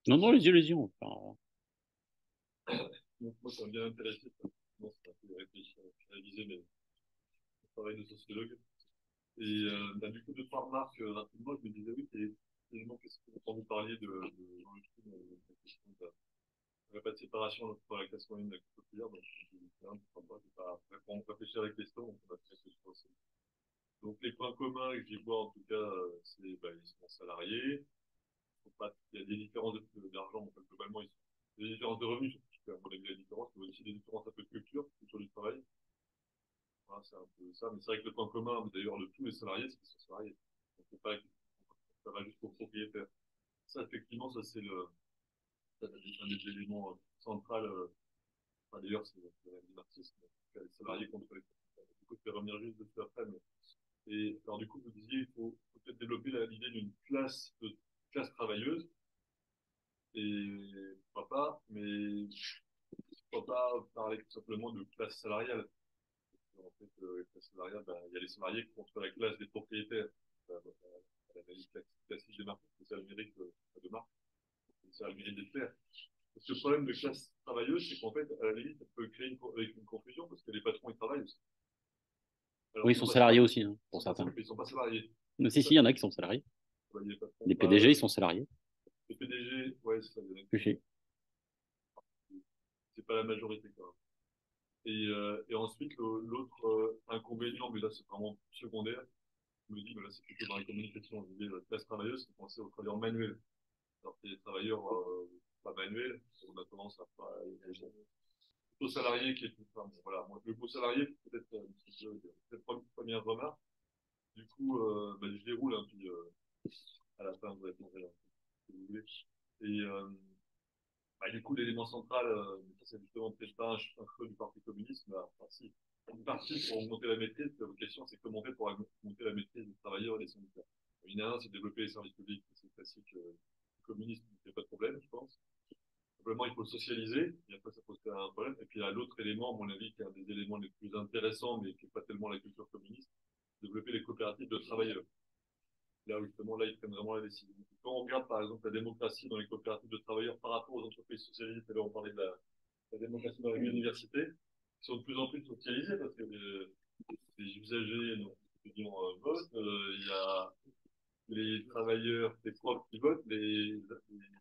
Non, non, les illusions. Moi, ça m'a bien intéressé. Ça m'a fait réfléchir, réaliser mes travail de sociologue. Et du coup, deux, trois remarques rapidement, je me disais, oui, c'est évidemment que quand vous parliez de la question de la pas de séparation entre la classe moyenne et la classe populaire, donc je ne vais pas réfléchir à la question, donc on va faire ce aussi. Donc les points communs que j'y vois en tout cas, c'est ils sont salariés. Il y a des différences d'argent, mais globalement, des différences de revenus, surtout, à mon avis, la différence, mais aussi des différences un peu de culture, culture du travail. Voilà, c'est un peu ça, mais c'est vrai que le point commun, d'ailleurs, de tous les salariés, c'est qu'ils sont salariés. Donc, c'est pas, ça va jusqu'au propriétaire. Ça, effectivement, ça, c'est un des éléments centraux. Enfin, d'ailleurs, c'est le marxisme, les salariés contre les propriétaires. Du coup, je vais revenir juste dessus après, mais et alors, du coup, vous disiez, il faut peut-être développer l'idée d'une classe travailleuse. Et pourquoi pas, mais classe salariale. En fait, la classe salariale, il y a les salariés contre la classe des propriétaires. L'analyse classique des marques, c'est ça le mérite de marque, c'est ça le mérite d'être clair. Parce que le problème de classe travailleuse, c'est qu'en fait, à la limite, ça peut créer une confusion, parce que les patrons, ils travaillent aussi. Alors, Oui, ils sont salariés aussi, hein, pour certains. Ils ne sont pas salariés. Mais si, il y en a qui sont salariés. Les PDG, ils sont salariés. Les PDG, ouais, c'est ça. C'est pas la majorité, quand même. Et ensuite, l'autre inconvénient, mais là, c'est vraiment secondaire, je me dis, mais là, c'est plutôt dans la communication. Je dis, la classe travailleuse, c'est penser aux travailleurs manuels. Alors que les travailleurs pas manuels, on a tendance à pas. Plutôt salarié qui est plus. Enfin, bon, voilà, moi, le mot salarié, peut-être première remarque. Du coup, je déroule, hein, puis à la fin, vous répondrez là, si vous voulez. Et du coup, l'élément central, ça, c'est justement peut-être pas un choix du Parti communiste, mais enfin, si. Une partie pour augmenter la maîtrise, la question, c'est comment on fait pour augmenter la maîtrise des travailleurs et des syndicats. Il y en a un, c'est développer les services publics, c'est classique communiste, il n'y a pas de problème, je pense. Simplement, il faut socialiser, et après, ça pose un problème. Et puis, il y a l'autre élément, à mon avis, qui est un des éléments les plus intéressants, mais qui n'est pas tellement la culture communiste, développer les coopératives de travailleurs. Là, justement, là, ils prennent vraiment la décision. Quand on regarde, par exemple, la démocratie dans les coopératives de travailleurs par rapport aux entreprises socialistes, et là, on parlait de la démocratie dans les universités, qui sont de plus en plus socialisées parce que les usagers votent, il y a les travailleurs, les profs qui votent, les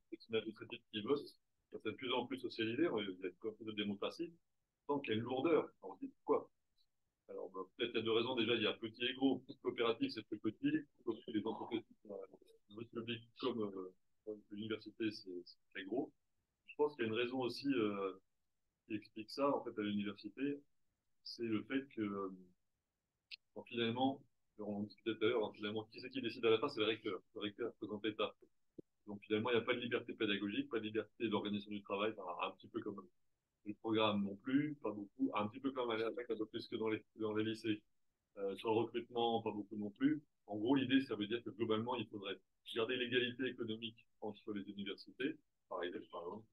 fonctionnaires administratifs qui votent. C'est de plus en plus socialisé, il y a un peu de démocratie, tant qu'il y a une lourdeur. On se dit pourquoi? Alors, peut-être il y a deux raisons. Déjà, il y a petit et gros. Coopérative, c'est plus petit. Les entreprises publiques comme l'université, c'est très gros. Je pense qu'il y a une raison aussi qui explique ça, en fait, à l'université. C'est le fait que, finalement, on en discutait tout à l'heure, finalement, qui c'est qui décide à la fin? C'est le recteur. Le recteur représente l'État. Donc, finalement, il n'y a pas de liberté pédagogique, pas de liberté d'organisation du travail, un petit peu comme le programme non plus, pas beaucoup, un petit peu comme à l'attaque, un peu plus que dans les lycées. Sur le recrutement, pas beaucoup non plus. En gros, l'idée, ça veut dire que globalement, il faudrait garder l'égalité économique entre les universités, par exemple,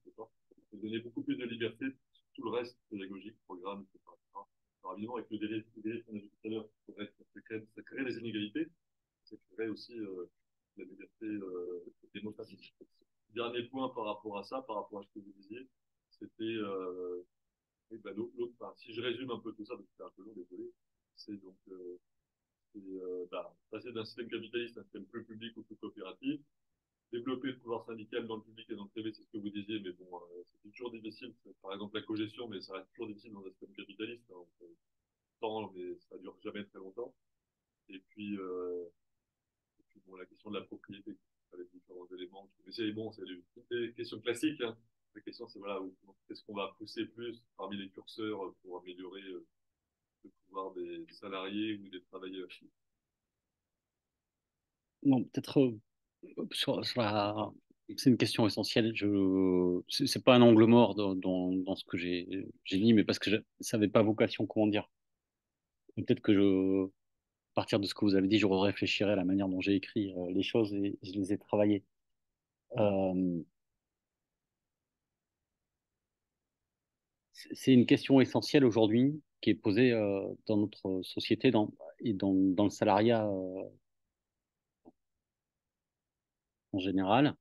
et donner beaucoup plus de liberté sur tout le reste pédagogique, programme, etc. Alors évidemment, avec le délai qu'on a dit tout à l'heure, ça crée des inégalités, ça crée aussi la liberté démocratique. Dernier point par rapport à ça, par rapport à ce que vous disiez, c'était si je résume un peu tout ça, parce que c'est un peu long, désolé, c'est donc passer d'un système capitaliste à un système plus public ou plus coopératif, développer le pouvoir syndical dans le public et dans le privé, c'est ce que vous disiez, mais bon, c'est toujours difficile. Par exemple, la cogestion, mais ça reste toujours difficile dans un système capitaliste. Hein, mais ça dure jamais très longtemps. Et puis bon, la question de la propriété, avec différents éléments. Mais c'est bon, c'est des questions classiques. Hein. La question, c'est voilà, qu'est-ce qu'on va pousser plus parmi les curseurs pour améliorer le pouvoir des salariés ou des travailleurs. Non, peut-être c'est une question essentielle. C'est pas un angle mort dans ce que j'ai dit, mais parce que ça n'avait pas vocation, comment dire. Peut-être que à partir de ce que vous avez dit, je réfléchirai à la manière dont j'ai écrit les choses et je les ai travaillées. Euh, c'est une question essentielle aujourd'hui qui est posée dans notre société et dans le salariat en général,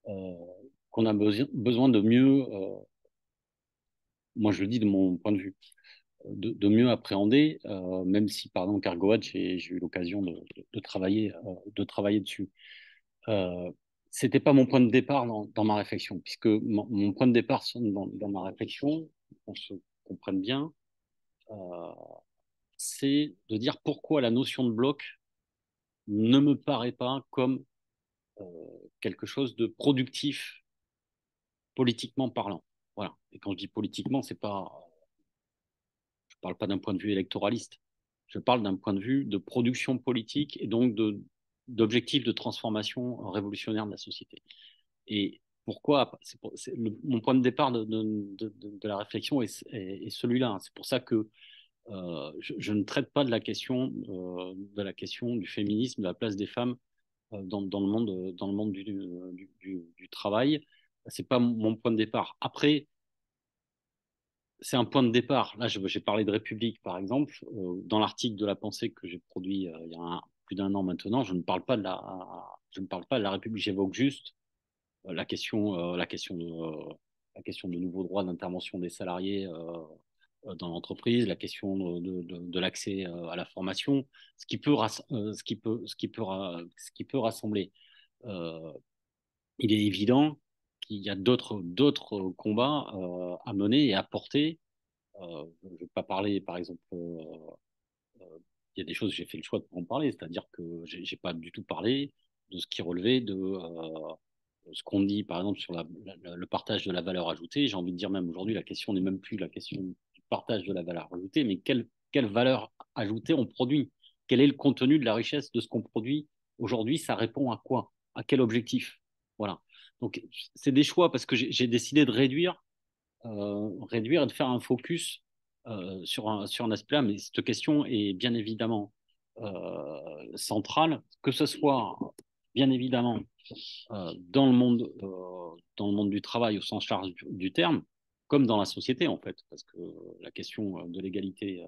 euh, qu'on a besoin de mieux, moi je le dis de mon point de vue, de mieux appréhender, même si, pardon, Cargoat, j'ai eu l'occasion de travailler dessus. C'était pas mon point de départ dans ma réflexion, puisque mon point de départ dans ma réflexion, qu'on se comprenne bien, euh, c'est de dire pourquoi la notion de bloc ne me paraît pas comme euh, quelque chose de productif politiquement parlant. Voilà. Et quand je dis politiquement, je parle pas d'un point de vue électoraliste. Je parle d'un point de vue de production politique et donc d'objectifs de transformation révolutionnaire de la société. Et pourquoi mon point de départ de la réflexion est celui-là. C'est pour ça que je ne traite pas de la question du féminisme, de la place des femmes dans le monde du travail. C'est pas mon point de départ. Après, c'est un point de départ. Là, j'ai parlé de République, par exemple. Dans l'article de La Pensée que j'ai produit il y a plus d'un an maintenant, je ne parle pas de la République. J'évoque juste la question de nouveaux droits d'intervention des salariés dans l'entreprise, la question de l'accès à la formation, ce qui peut rassembler. Euh, il est évident qu'il y a d'autres combats à mener et à porter. Je ne vais pas parler, par exemple, il y a des choses, j'ai fait le choix de ne pas en parler, c'est-à-dire que j'ai pas du tout parlé de ce qui relevait de ce qu'on dit, par exemple, sur le partage de la valeur ajoutée. J'ai envie de dire même aujourd'hui, la question n'est même plus la question du partage de la valeur ajoutée, mais quelle valeur ajoutée on produit? Quel est le contenu de la richesse de ce qu'on produit aujourd'hui? Ça répond à quoi? À quel objectif? Voilà. Donc, c'est des choix parce que j'ai décidé de réduire et de faire un focus sur un aspect-là. Mais cette question est bien évidemment centrale, que ce soit bien évidemment dans le monde du travail au sens large du terme, comme dans la société en fait, parce que la question de l'égalité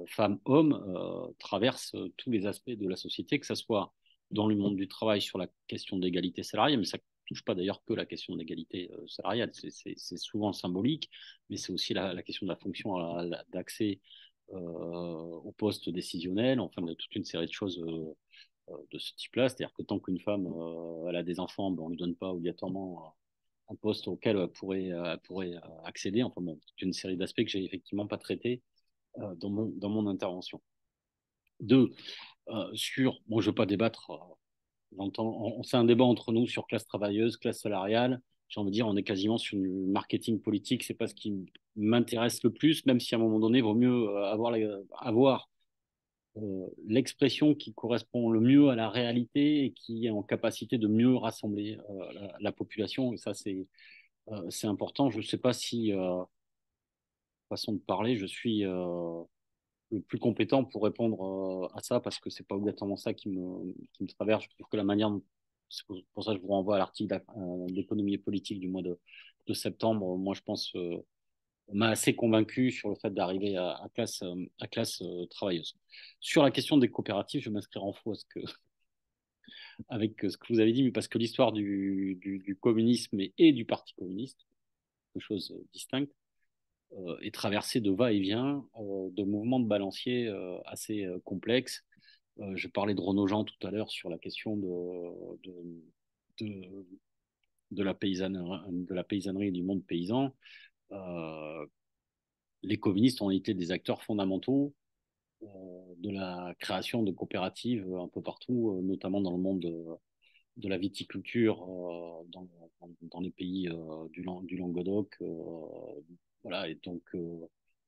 femmes-hommes traverse tous les aspects de la société, que ce soit dans le monde du travail sur la question de l'égalité salariale, mais ça ne touche pas d'ailleurs que la question de l'égalité salariale, c'est souvent symbolique, mais c'est aussi la question de la fonction d'accès aux postes décisionnels, enfin de toute une série de choses de ce type-là, c'est-à-dire que tant qu'une femme elle a des enfants, ben, on ne lui donne pas obligatoirement un poste auquel elle pourrait accéder, enfin bon, toute une série d'aspects que j'ai effectivement pas traités dans mon intervention. Deux, bon, je ne veux pas débattre, c'est un débat entre nous sur classe travailleuse, classe salariale. J'ai envie de dire, on est quasiment sur du marketing politique, c'est pas ce qui m'intéresse le plus, même si à un moment donné, il vaut mieux avoir l'expression qui correspond le mieux à la réalité et qui est en capacité de mieux rassembler la population. Et ça, c'est important. Je ne sais pas si, façon de parler, je suis le plus compétent pour répondre à ça parce que c'est pas obligatoirement ça qui me traverse. Je trouve que la manière, c'est pour ça que je vous renvoie à l'article d'économie et politique du mois de septembre. Moi, je pense, m'a assez convaincu sur le fait d'arriver à classe travailleuse. Sur la question des coopératives, je vais m'inscrire en faux avec ce que vous avez dit, mais parce que l'histoire du communisme et du Parti communiste, deux choses distinctes, est traversée de va-et-vient, de mouvements de balancier assez complexes. Je parlais de Renaud Jean tout à l'heure sur la question de, de la paysannerie et du monde paysan. Euh, les communistes ont été des acteurs fondamentaux de la création de coopératives un peu partout, notamment dans le monde de la viticulture dans les pays du Languedoc. Voilà, et donc,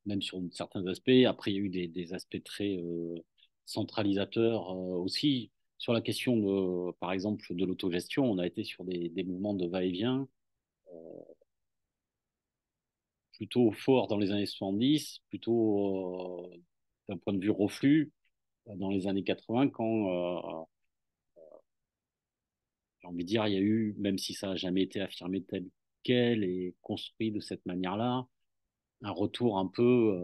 même sur certains aspects, après, il y a eu des aspects très centralisateurs aussi. Sur la question, par exemple, de l'autogestion, on a été sur des mouvements de va-et-vient plutôt forts dans les années 70, plutôt d'un point de vue reflux dans les années 80, quand j'ai envie de dire, il y a eu, même si ça n'a jamais été affirmé tel quel et construit de cette manière-là, un retour un peu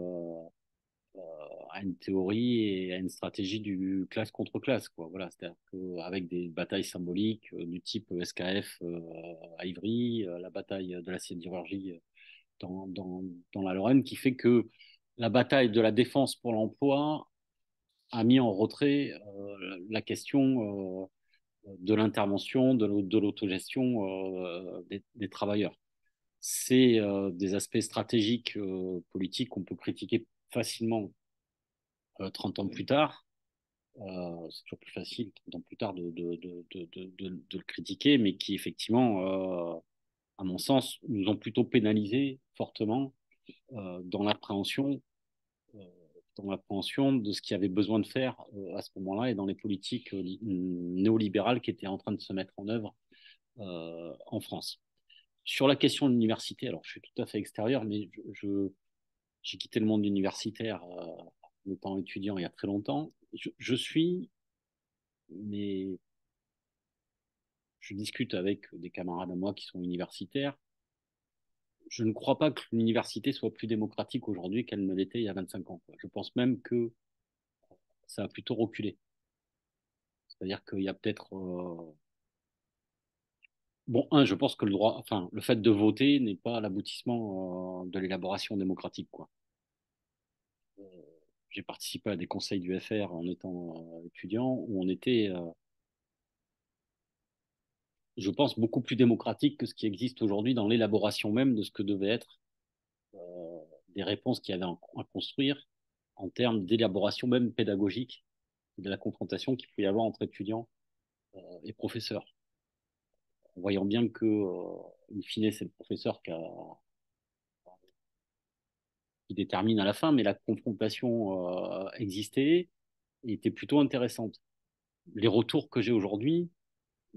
à une théorie et à une stratégie du classe contre classe, quoi. Voilà, c'est-à-dire qu'avec des batailles symboliques du type SKF à Ivry, la bataille de la sidérurgie dans la Lorraine, qui fait que la bataille de la défense pour l'emploi a mis en retrait la question de l'intervention, de l'autogestion des travailleurs. C'est des aspects stratégiques politiques qu'on peut critiquer facilement 30 ans plus tard. C'est toujours plus facile 30 ans plus tard de le critiquer, mais qui effectivement, à mon sens, nous ont plutôt pénalisé fortement dans l'appréhension euh, de ce qu'il y avait besoin de faire à ce moment-là et dans les politiques néolibérales qui étaient en train de se mettre en œuvre en France. Sur la question de l'université, alors je suis tout à fait extérieur, mais j'ai quitté le monde universitaire en étant étudiant il y a très longtemps. Je suis, mais je discute avec des camarades à moi qui sont universitaires. je ne crois pas que l'université soit plus démocratique aujourd'hui qu'elle ne l'était il y a 25 ans, quoi. Je pense même que ça a plutôt reculé. C'est-à-dire qu'il y a peut-être... Bon, je pense que le fait de voter n'est pas l'aboutissement de l'élaboration démocratique, quoi. Euh, j'ai participé à des conseils du FR en étant étudiant où on était, je pense, beaucoup plus démocratique que ce qui existe aujourd'hui dans l'élaboration même de ce que devaient être des réponses qu'il y avait à construire en termes d'élaboration même pédagogique de la confrontation qu'il peut y avoir entre étudiants et professeurs. En voyant bien que, in fine, c'est le professeur qui détermine à la fin, mais la confrontation existait et était plutôt intéressante. Les retours que j'ai aujourd'hui,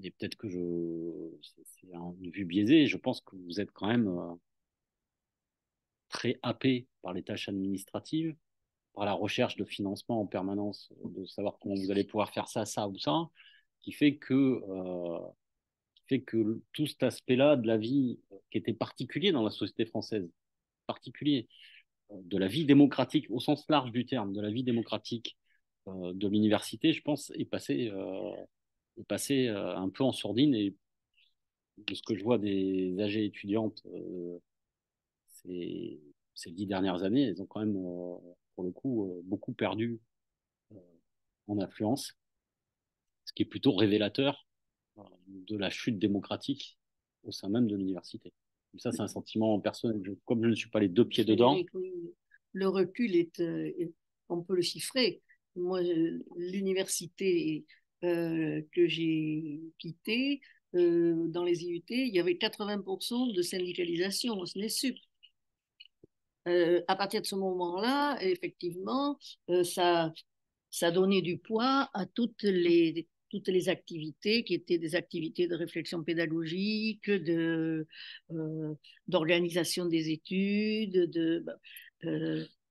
et peut-être que c'est une vue biaisée, je pense que vous êtes quand même très happé par les tâches administratives, par la recherche de financement en permanence, de savoir comment vous allez pouvoir faire ça, ça ou ça, qui fait que tout cet aspect-là de la vie qui était particulier dans la société française, particulier, de la vie démocratique au sens large du terme, de la vie démocratique de l'université, je pense, est passé un peu en sourdine. Et de ce que je vois des âgées étudiantes ces, ces 10 dernières années, elles ont quand même, pour le coup, beaucoup perdu euh, en influence, ce qui est plutôt révélateur de la chute démocratique au sein même de l'université. Ça, c'est un sentiment personnel. Comme je ne suis pas les deux pieds dedans. Oui, le recul on peut le chiffrer. Moi, l'université que j'ai quittée, dans les IUT, il y avait 80% de syndicalisation au SNESUP. À partir de ce moment-là, effectivement, ça donnait du poids à toutes les activités qui étaient des activités de réflexion pédagogique, d'organisation des études.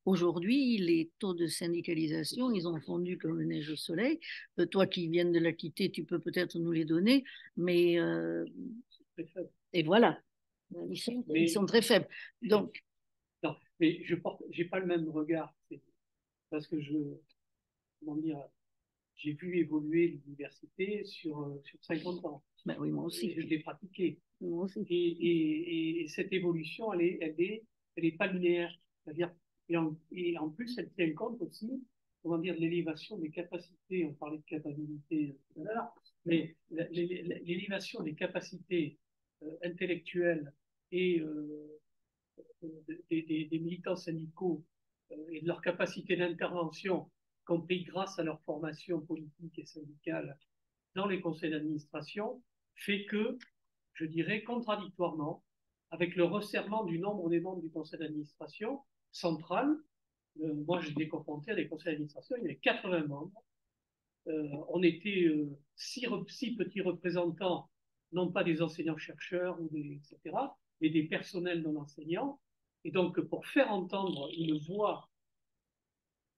Aujourd'hui, les taux de syndicalisation, ils ont fondu comme neige au soleil. Toi qui viens de la quitter, tu peux peut-être nous les donner, mais et voilà, ils sont très faibles. Donc, non, mais j'ai pas le même regard, parce que comment dire, j'ai vu évoluer l'université sur 50 ans. Ben oui, moi aussi. Je l'ai pratiqué. Moi aussi. Et cette évolution, elle est pas linéaire. C'est-à-dire, et en plus, elle tient compte aussi, comment dire, de l'élévation des capacités. On parlait de capacité tout à l'heure, mais l'élévation des capacités intellectuelles et des militants syndicaux et de leur capacité d'intervention, compris grâce à leur formation politique et syndicale dans les conseils d'administration, fait que, je dirais, contradictoirement, avec le resserrement du nombre des membres du conseil d'administration central, moi j'étais confronté à des conseils d'administration, il y avait 80 membres, on était 6 petits représentants, non pas des enseignants-chercheurs, etc., mais des personnels non enseignants. Et donc, pour faire entendre une voix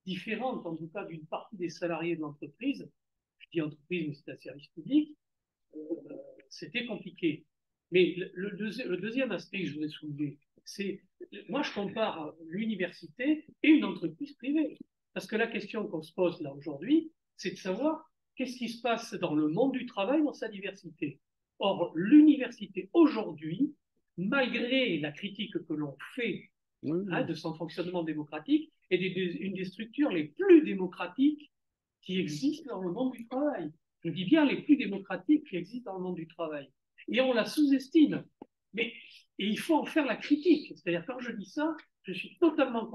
différente, en tout cas, d'une partie des salariés de l'entreprise, je dis entreprise, mais c'est un service public, euh, c'était compliqué. Mais le deuxième aspect que je voudrais soulever, c'est, moi je compare l'université et une entreprise privée. Parce que la question qu'on se pose là aujourd'hui, c'est de savoir qu'est-ce qui se passe dans le monde du travail dans sa diversité. Or, l'université aujourd'hui, malgré la critique que l'on fait de son fonctionnement démocratique, est une des structures les plus démocratiques qui existent dans le monde du travail. Je dis bien les plus démocratiques qui existent dans le monde du travail. Et on la sous-estime. Et il faut en faire la critique. C'est-à-dire, quand je dis ça, je suis totalement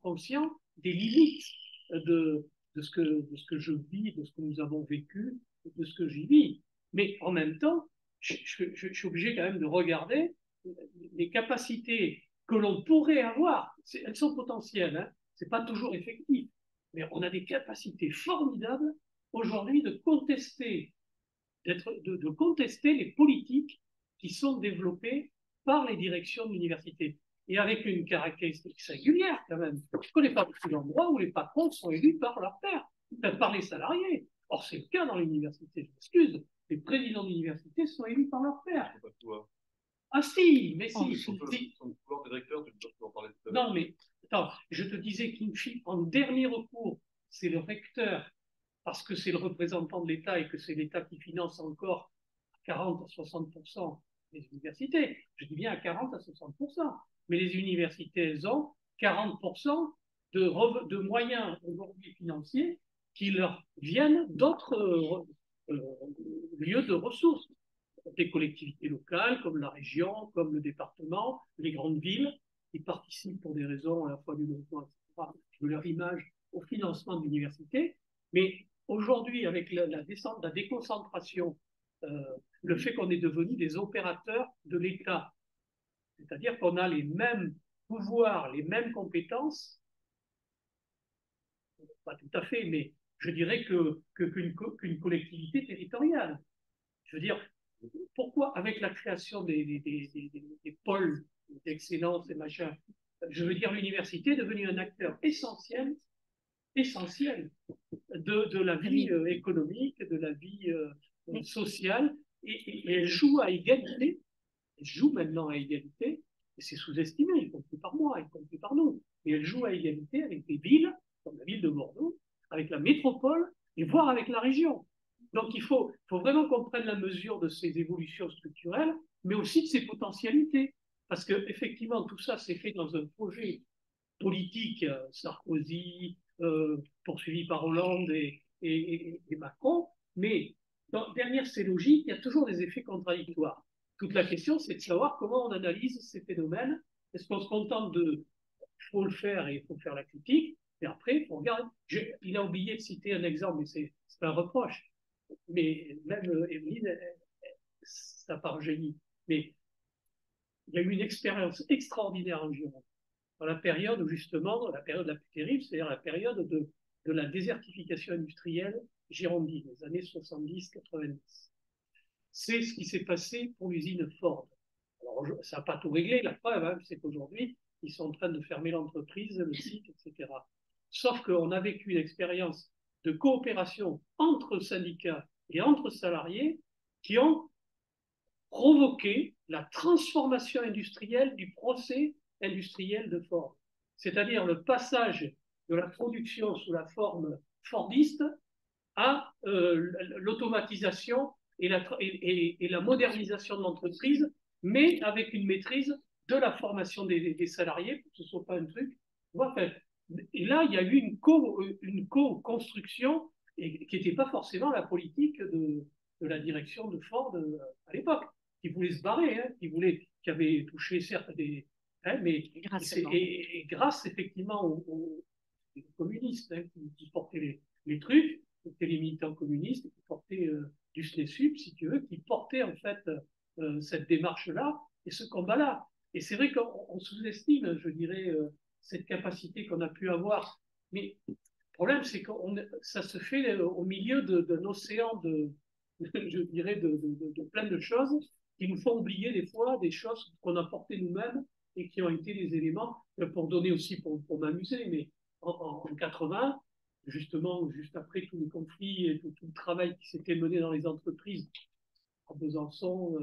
conscient des limites de ce que je vis, de ce que nous avons vécu, de ce que j'y vis. Mais en même temps, je suis obligé quand même de regarder les capacités que l'on pourrait avoir. Elles sont potentielles, hein, ce n'est pas toujours effectif. Mais on a des capacités formidables aujourd'hui de contester les politiques qui sont développées par les directions de l'université. Et avec une caractéristique singulière quand même. Je ne connais pas beaucoup d'endroits où les patrons sont élus par leurs pairs, par les salariés. Or, c'est le cas dans l'université, je m'excuse. Les présidents d'université sont élus par leurs pairs. Ah si, mais si. recteur, tu peux en parler tout à l'heure. Non, mais attends, je te disais qu'en dernier recours, c'est le recteur, parce que c'est le représentant de l'État et que c'est l'État qui finance encore à 40 à 60% les universités. Je dis bien à 40 à 60%. Mais les universités, elles ont 40% de moyens aujourd'hui financiers qui leur viennent d'autres lieux de ressources, des collectivités locales comme la région, comme le département, les grandes villes, qui participent pour des raisons à la fois du logement, etc., de leur image au financement de l'université. Mais aujourd'hui, avec la déconcentration, le fait qu'on est devenu des opérateurs de l'État, c'est-à-dire qu'on a les mêmes pouvoirs, les mêmes compétences, pas tout à fait, mais je dirais qu'une collectivité territoriale. Je veux dire, pourquoi, avec la création des pôles d'excellence et machin, je veux dire, l'université est devenue un acteur essentiel, essentiel de la vie économique, de la vie sociale, et elle joue à égalité. Elle joue maintenant à égalité, et c'est sous-estimé, y compris par moi, y compris par nous. Et elle joue à égalité avec des villes, comme la ville de Bordeaux, avec la métropole, et voire avec la région. Donc il faut vraiment qu'on prenne la mesure de ces évolutions structurelles, mais aussi de ces potentialités. Parce qu'effectivement, tout ça s'est fait dans un projet politique, Sarkozy, poursuivi par Hollande et Macron, mais derrière ces logiques, il y a toujours des effets contradictoires. Toute la question, c'est de savoir comment on analyse ces phénomènes. Est-ce qu'on se contente de il faut le faire et il faut faire la critique, et après, il faut regarder. Il a oublié de citer un exemple, mais c'est un reproche. Mais même Evelyne, ça part génie. Mais il y a eu une expérience extraordinaire en Gironde, dans la période où justement, la période la plus terrible, c'est-à-dire la période de la désertification industrielle girondine, les années 70-90. C'est ce qui s'est passé pour l'usine Ford. Alors, ça n'a pas tout réglé, la preuve, hein, c'est qu'aujourd'hui, ils sont en train de fermer l'entreprise, le site, etc. Sauf qu'on a vécu une expérience de coopération entre syndicats et entre salariés qui ont provoqué la transformation industrielle du procès industriel de Ford. C'est-à-dire le passage de la production sous la forme fordiste à l'automatisation et la modernisation de l'entreprise, mais avec une maîtrise de la formation des salariés, pour que ce ne soit pas un truc. Enfin, et là, il y a eu une co-construction qui n'était pas forcément la politique de la direction de Ford à l'époque, qui voulait se barrer, hein, qui avait touché certes des. Hein, mais grâce effectivement aux communistes hein, qui portaient les trucs, c'était les militants communistes qui portaient du SNESUP, si tu veux, qui portaient en fait cette démarche-là et ce combat-là. Et c'est vrai qu'on sous-estime, je dirais, cette capacité qu'on a pu avoir. Mais le problème, c'est que ça se fait au milieu d'un océan je dirais, de plein de choses qui nous font oublier des fois des choses qu'on a portées nous-mêmes et qui ont été des éléments, pour donner aussi, pour m'amuser, mais en 80, justement, juste après tous les conflits et tout le travail qui s'était mené dans les entreprises, à Besançon,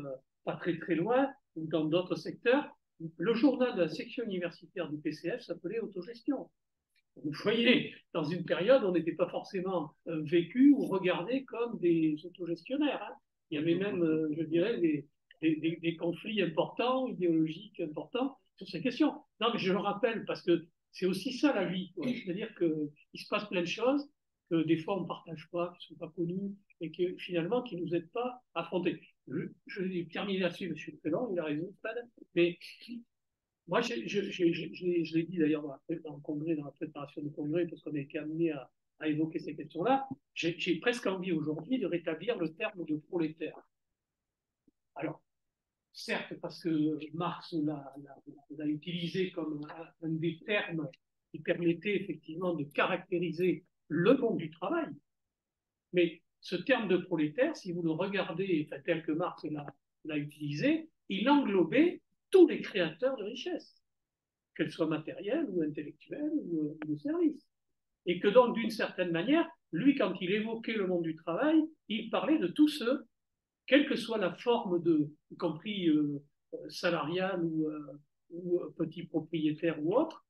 pas très très loin, ou dans d'autres secteurs, le journal de la section universitaire du PCF s'appelait Autogestion. Vous voyez, dans une période, on n'était pas forcément vécu ou regardé comme des autogestionnaires. Hein. Il y avait même, je dirais, des conflits importants, idéologiques importants sur ces questions. Non, mais je le rappelle parce que c'est aussi ça la vie. C'est-à-dire qu'il se passe plein de choses que des fois on ne partage pas, qui ne sont pas connues et que finalement qui ne nous aident pas à affronter. Je vais terminer là-dessus, M. le Président, il a raison, mais moi, je l'ai dit d'ailleurs dans le congrès, dans la préparation du congrès, parce qu'on a été amené à évoquer ces questions-là, j'ai presque envie aujourd'hui de rétablir le terme de prolétaire. Alors, certes, parce que Marx l'a utilisé comme un des termes qui permettait effectivement de caractériser le monde du travail, mais ce terme de prolétaire, si vous le regardez enfin, tel que Marx l'a utilisé, il englobait tous les créateurs de richesse, qu'elles soient matérielles ou intellectuelles ou de services. Et que donc, d'une certaine manière, lui, quand il évoquait le monde du travail, il parlait de tous ceux, quelle que soit la forme y compris salariale ou petits propriétaires ou autres,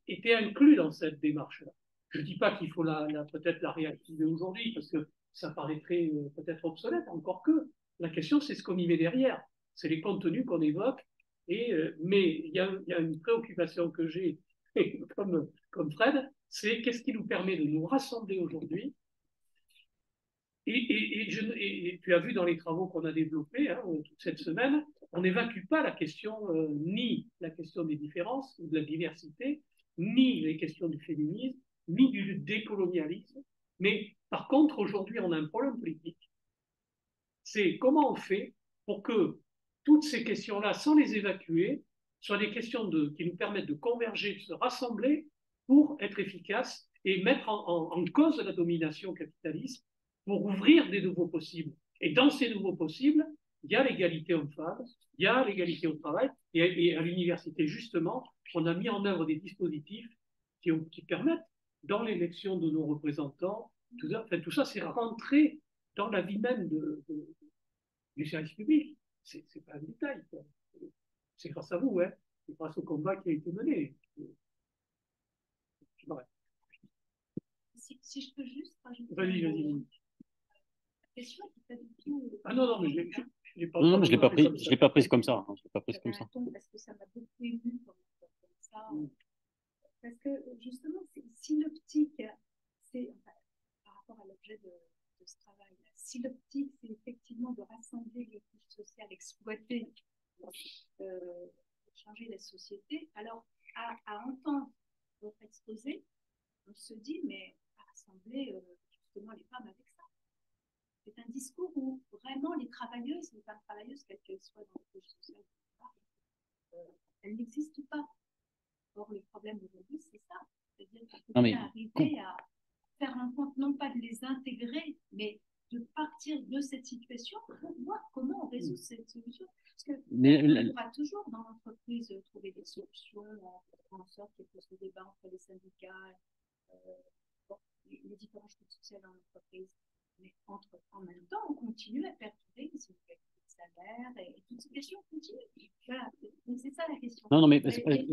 étaient inclus dans cette démarche-là. Je ne dis pas qu'il faut peut-être la réactiver aujourd'hui, parce que ça paraîtrait peut-être obsolète, encore que la question, c'est ce qu'on y met derrière. C'est les contenus qu'on évoque. Mais il y a une préoccupation que j'ai, comme Fred, c'est qu'est-ce qui nous permet de nous rassembler aujourd'hui. Et tu as vu dans les travaux qu'on a développés toute cette semaine, on n'évacue pas la question, ni la question des différences ou de la diversité, ni les questions du féminisme, ni du décolonialisme. Mais par contre, aujourd'hui, on a un problème politique. C'est comment on fait pour que toutes ces questions-là, sans les évacuer, soient des questions qui nous permettent de converger, de se rassembler pour être efficaces et mettre en cause la domination capitaliste pour ouvrir des nouveaux possibles. Et dans ces nouveaux possibles, il y a l'égalité homme-femme, il y a l'égalité au travail, et à l'université, justement, on a mis en œuvre des dispositifs qui permettent, dans l'élection de nos représentants, tout ça, c'est rentré dans la vie même du service public. C'est pas un détail. C'est grâce à vous, hein. C'est grâce au combat qui a été mené. Si je peux juste rajouter. Vas-y. La question n'est pas du tout. Ah non, mais je l'ai pas. Non, mais je l'ai pas prise comme ça. Je l'ai pas prise comme ça. Parce que ça m'a beaucoup ému comme ça. Parce que justement, si l'optique, c'est par rapport à l'objet de ce travail, si l'optique, c'est effectivement de rassembler les couches sociales exploitées pour changer la société, alors à entendre votre exposé, on se dit, mais on va rassembler justement les femmes avec ça. C'est un discours où vraiment les travailleuses, les femmes travailleuses, quelles qu'elles soient dans les couches sociales, elles n'existent pas. Or, le problème aujourd'hui, c'est ça. C'est-à-dire qu'il faut arriver à faire en compte, non pas de les intégrer, mais de partir de cette situation pour voir comment on résout cette solution. Parce qu'on pourra toujours dans l'entreprise trouver des solutions en sorte qu'il y ait ce débat entre les syndicats, les différences sociales dans l'entreprise. Mais en même temps, on continue à perturber les inégalités de salaire et toutes ces questions continuent. Voilà, c'est ça la question. Non, mais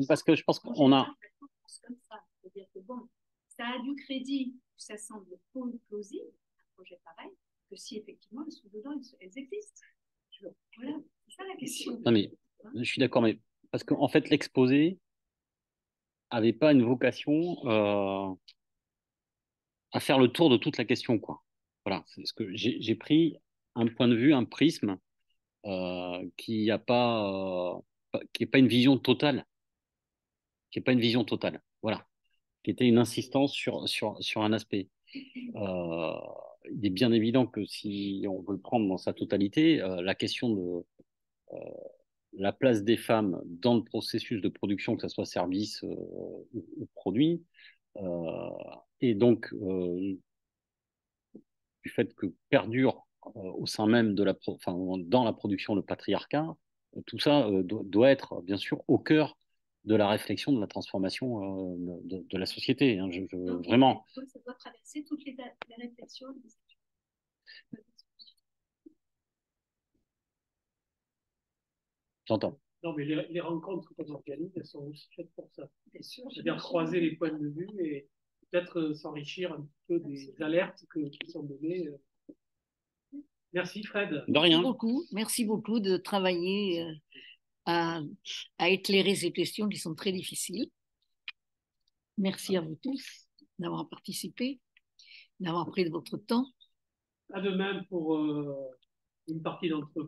parce que je pense qu'on a. C'est-à-dire que bon, ça a du crédit, ça semble plausible, un projet pareil, que si effectivement les sous-dedans, elles existent. Voilà, c'est ça la question. Non, mais je suis d'accord, mais parce qu'en fait, l'exposé n'avait pas une vocation à faire le tour de toute la question, quoi. Voilà, c'est ce que j'ai pris un point de vue, un prisme qui n'est pas une vision totale, voilà, qui était une insistance sur un aspect. Il est bien évident que si on veut le prendre dans sa totalité, la question de la place des femmes dans le processus de production, que ce soit service ou produit, et donc du fait que perdure au sein même dans la production le patriarcat, tout ça doit être bien sûr au cœur de la réflexion de la transformation de la société. Hein. Donc, vraiment. Ça doit traverser toutes les réflexions. J'entends. Non, mais les rencontres qu'on organise, elles sont aussi faites pour ça. C'est-à-dire croiser les points de vue et peut-être s'enrichir un petit peu des alertes qui sont données. Merci Fred. De rien. Merci beaucoup de travailler à éclairer ces questions qui sont très difficiles. Merci à vous tous d'avoir participé, d'avoir pris de votre temps. À de même pour une partie d'entre vous.